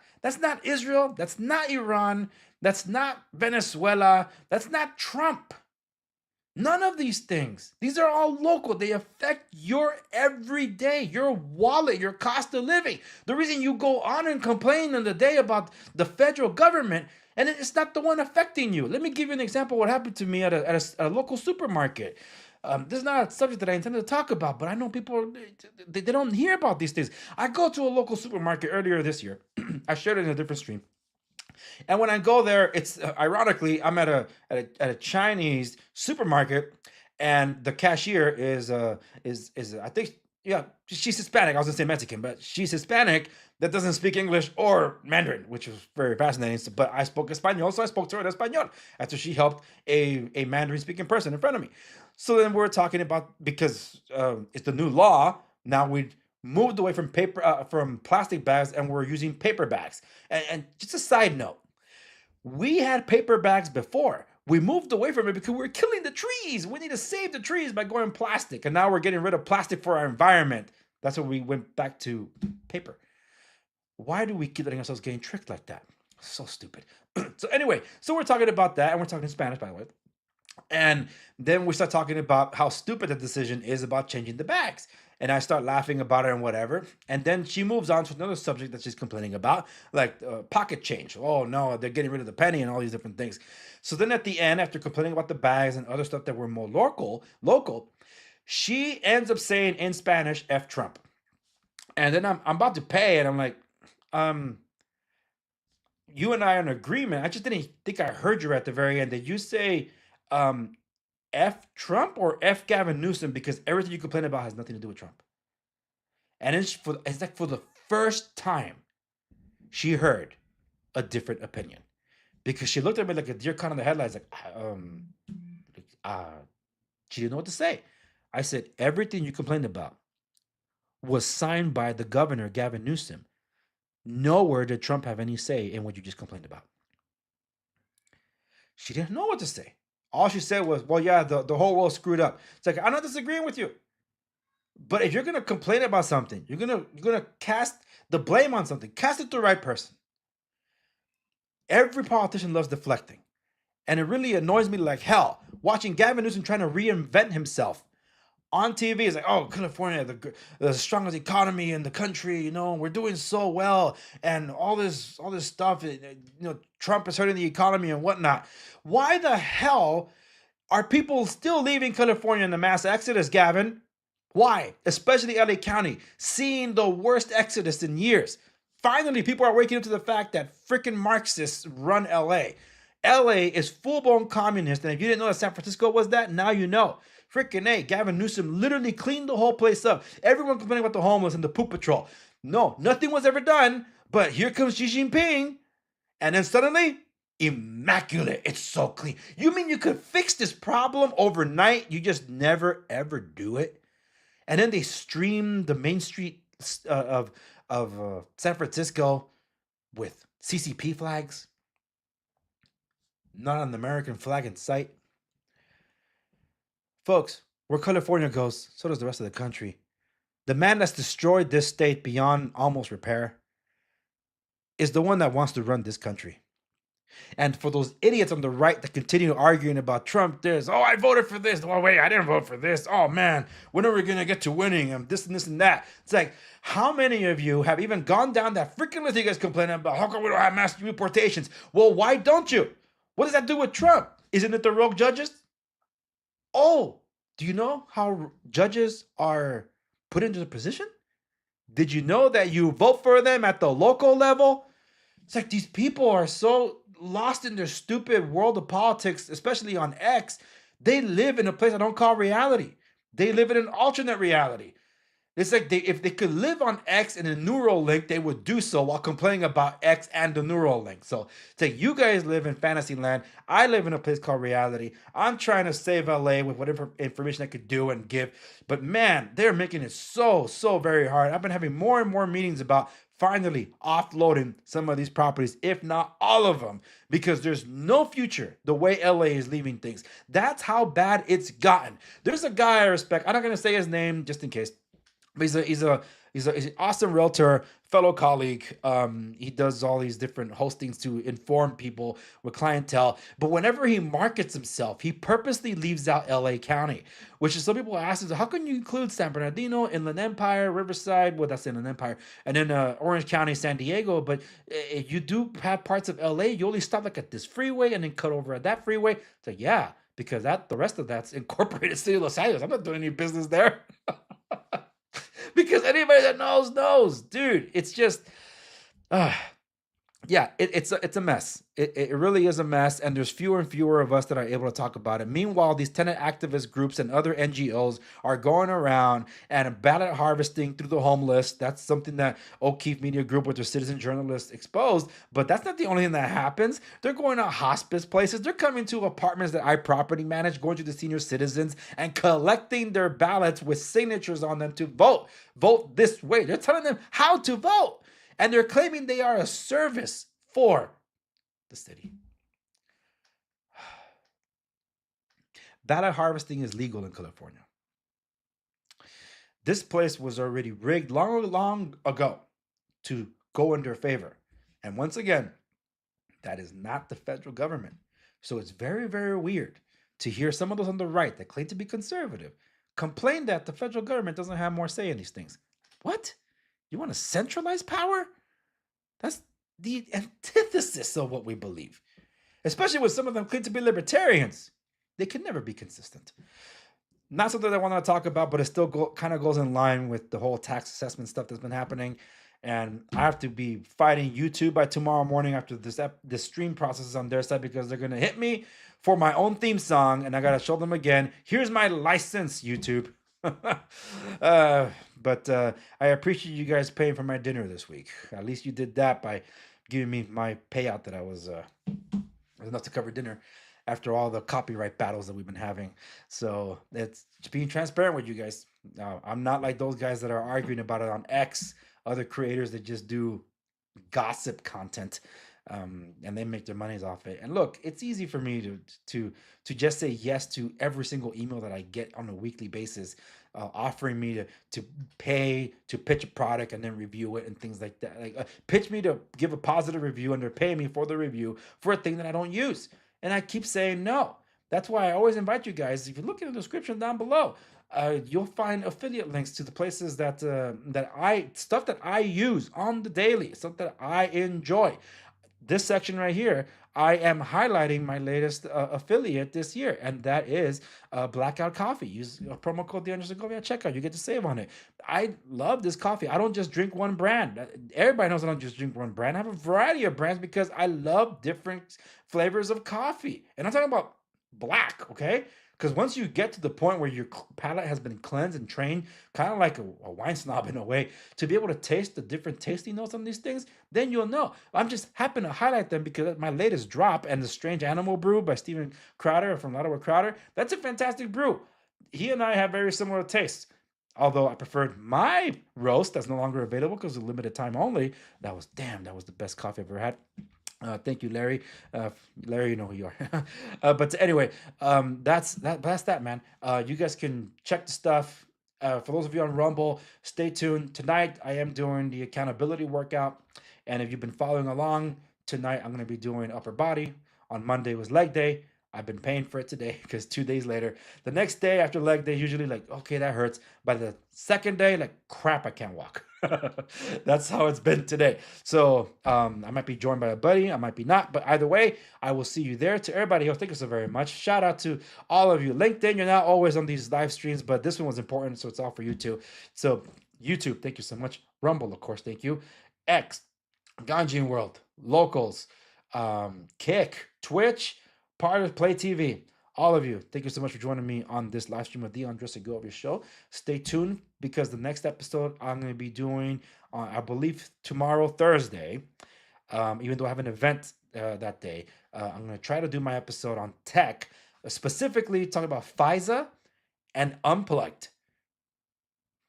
Israel. That's not Iran. That's not Venezuela. That's not Trump. None of these things. These are all local. They affect your everyday, your wallet, your cost of living. The reason you go on and complain on the day about the federal government, and it's not the one affecting you. Let me give you an example of what happened to me at a local supermarket. This is not a subject that I intended to talk about, but I know people, they don't hear about these things. I go to a local supermarket earlier this year. I shared it in a different stream. And when I go there, it's ironically, I'm at a Chinese supermarket, and the cashier is I think, yeah, she's Hispanic. I was gonna say Mexican, but she's Hispanic that doesn't speak English or Mandarin, which was very fascinating. But I spoke Espanol, so I spoke to her in Espanol after she helped a Mandarin speaking person in front of me. So then we're talking about, because it's the new law now, we moved away from plastic bags, and we're using paper bags. And just a side note, we had paper bags before. We moved away from it because we're killing the trees. We need to save the trees by going plastic. And now we're getting rid of plastic for our environment. That's when we went back to paper. Why do we keep letting ourselves getting tricked like that? So stupid. So anyway, so we're talking about that, and we're talking Spanish, by the way. And then we start talking about how stupid the decision is about changing the bags. And I start laughing about it and whatever. And then she moves on to another subject that she's complaining about, like pocket change. Oh no, they're getting rid of the penny and all these different things. So then at the end, after complaining about the bags and other stuff that were more local, she ends up saying in Spanish, F Trump. And then I'm about to pay, and I'm like, you and I are in agreement. I just didn't think I heard you at the very end. Did you say F Trump or F Gavin Newsom? Because everything you complain about has nothing to do with Trump. And it's like for the first time she heard a different opinion, because she looked at me like a deer caught in the headlights, like, she didn't know what to say. I said, everything you complained about was signed by the governor, Gavin Newsom. Nowhere did Trump have any say in what you just complained about. She didn't know what to say. All she said was, well, yeah, the whole world screwed up. It's like, I'm not disagreeing with you. But if you're going to complain about something, you're going to cast the blame on something. Cast it to the right person. Every politician loves deflecting. And it really annoys me like hell watching Gavin Newsom trying to reinvent himself on TV. It's like, oh, California, the strongest economy in the country, you know, we're doing so well, and all this stuff, you know, Trump is hurting the economy and whatnot. Why the hell are people still leaving California in the mass exodus, Gavin? Why? Especially LA County, seeing the worst exodus in years. Finally, people are waking up to the fact that freaking Marxists run LA. LA is full-blown communist, and if you didn't know that San Francisco was that, now you know. Freaking A, Gavin Newsom literally cleaned the whole place up. Everyone complaining about the homeless and the poop patrol. No, nothing was ever done, but here comes Xi Jinping, and then suddenly, immaculate. It's so clean. You mean you could fix this problem overnight? You just never, ever do it? And then they stream the main street of San Francisco with CCP flags. Not an American flag in sight. Folks, where California goes, so does the rest of the country. The man that's destroyed this state beyond almost repair is the one that wants to run this country. And for those idiots on the right that continue arguing about Trump, there's, oh, I voted for this. Oh, wait, I didn't vote for this. Oh, man, when are we going to get to winning? And this and that. It's like, how many of you have even gone down that freaking list you guys complaining about? How come we don't have mass deportations? Well, why don't you? What does that do with Trump? Isn't it the rogue judges? Oh, do you know how judges are put into the position? Did you know that you vote for them at the local level? It's like these people are so lost in their stupid world of politics, especially on X. They live in a place I don't call reality. They live in an alternate reality. It's like if they could live on X and a Neuralink, they would do so while complaining about X and the Neuralink. So it's like you guys live in fantasy land. I live in a place called reality. I'm trying to save LA with whatever information I could do and give. But man, they're making it so very hard. I've been having more and more meetings about finally offloading some of these properties, if not all of them, because there's no future the way LA is leaving things. That's how bad it's gotten. There's a guy I respect. I'm not going to say his name just in case. But he's an awesome realtor, fellow colleague. He does all these different hostings to inform people with clientele. But whenever he markets himself, he purposely leaves out LA County, which is some people ask us, how can you include San Bernardino, Inland Empire, Riverside? Well, that's Inland Empire, and then Orange County, San Diego. But you do have parts of LA. You only stop like at this freeway and then cut over at that freeway. So yeah, because the rest of that's incorporated city of Los Angeles. I'm not doing any business there. Because anybody that knows, dude, it's just, yeah, it's a mess. It really is a mess, and there's fewer and fewer of us that are able to talk about it. Meanwhile, these tenant activist groups and other NGOs are going around and ballot harvesting through the homeless. That's something that O'Keefe Media Group with their citizen journalists exposed, but that's not the only thing that happens. They're going to hospice places. They're coming to apartments that I property manage, going to the senior citizens and collecting their ballots with signatures on them to vote. Vote this way. They're telling them how to vote. And they're claiming they are a service for the city. Ballot harvesting is legal in California. This place was already rigged long ago to go in their favor. And once again, that is not the federal government. So it's very weird to hear some of those on the right that claim to be conservative complain that the federal government doesn't have more say in these things. What? You want to centralize power? That's the antithesis of what we believe. Especially when some of them claim to be libertarians. They can never be consistent. Not something I want to talk about, but it still kind of goes in line with the whole tax assessment stuff that's been happening. And I have to be fighting YouTube by tomorrow morning after this stream process is on their side, because they're going to hit me for my own theme song, and I got to show them again. Here's my license, YouTube. But I appreciate you guys paying for my dinner this week. At least you did that by giving me my payout that I was enough to cover dinner after all the copyright battles that we've been having. So it's being transparent with you guys. I'm not like those guys that are arguing about it on X, other creators that just do gossip content. And they make their monies off it. And look, it's easy for me to just say yes to every single email that I get on a weekly basis, offering me to pay to pitch a product and then review it and things like that. Like pitch me to give a positive review, and they're paying me for the review for a thing that I don't use. And I keep saying no. That's why I always invite you guys. If you look in the description down below, you'll find affiliate links to the places that stuff that I use on the daily, stuff that I enjoy. This section right here, I am highlighting my latest affiliate this year, and that is Blackout Coffee. Use a promo code Segovia at checkout. You get to save on it. I love this coffee. I don't just drink one brand. Everybody knows I don't just drink one brand. I have a variety of brands because I love different flavors of coffee. And I'm talking about black, okay? Because once you get to the point where your palate has been cleansed and trained, kind of like a wine snob in a way, to be able to taste the different tasting notes on these things, then you'll know. I'm just happen to highlight them because my latest drop, and the Strange Animal Brew by Steven Crowder from Loudon Crowder, that's a fantastic brew. He and I have very similar tastes. Although I preferred my roast that's no longer available because of limited time only. That was the best coffee I've ever had. Thank you, Larry. Larry, you know who you are. But anyway, that's that, man. You guys can check the stuff. For those of you on Rumble, stay tuned. Tonight, I am doing the accountability workout. And if you've been following along, tonight I'm going to be doing upper body. On Monday was leg day. I've been paying for it today because 2 days later, the next day after leg day, usually like, okay, that hurts. By the second day, like, crap, I can't walk. That's how it's been today. So I might be joined by a buddy. I might be not. But either way, I will see you there. To everybody else, thank you so very much. Shout out to all of you. LinkedIn, you're not always on these live streams, but this one was important, so it's all for you too. So YouTube, thank you so much. Rumble, of course, thank you. X, Ganjian World, Locals, Kick, Twitch, part of Play TV. all of you, thank you so much for joining me on this live stream of the Andres Segovia show. Stay tuned because the next episode I'm going to be doing, I believe, tomorrow, Thursday. Even though I have an event that day, I'm going to try to do my episode on tech, specifically talking about FISA and unplugged.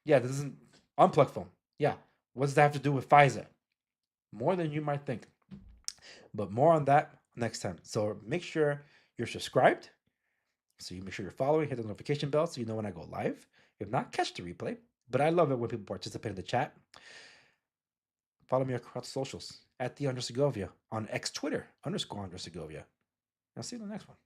Yeah, this isn't unplugged phone. Yeah, what does that have to do with FISA? More than you might think. But more on that next time. So make sure you're subscribed. So you make sure you're following, hit the notification bell so you know when I go live. If not, catch the replay. But I love it when people participate in the chat. Follow me across socials at the Andres Segovia on X Twitter _Andres Segovia. I'll see you in the next one.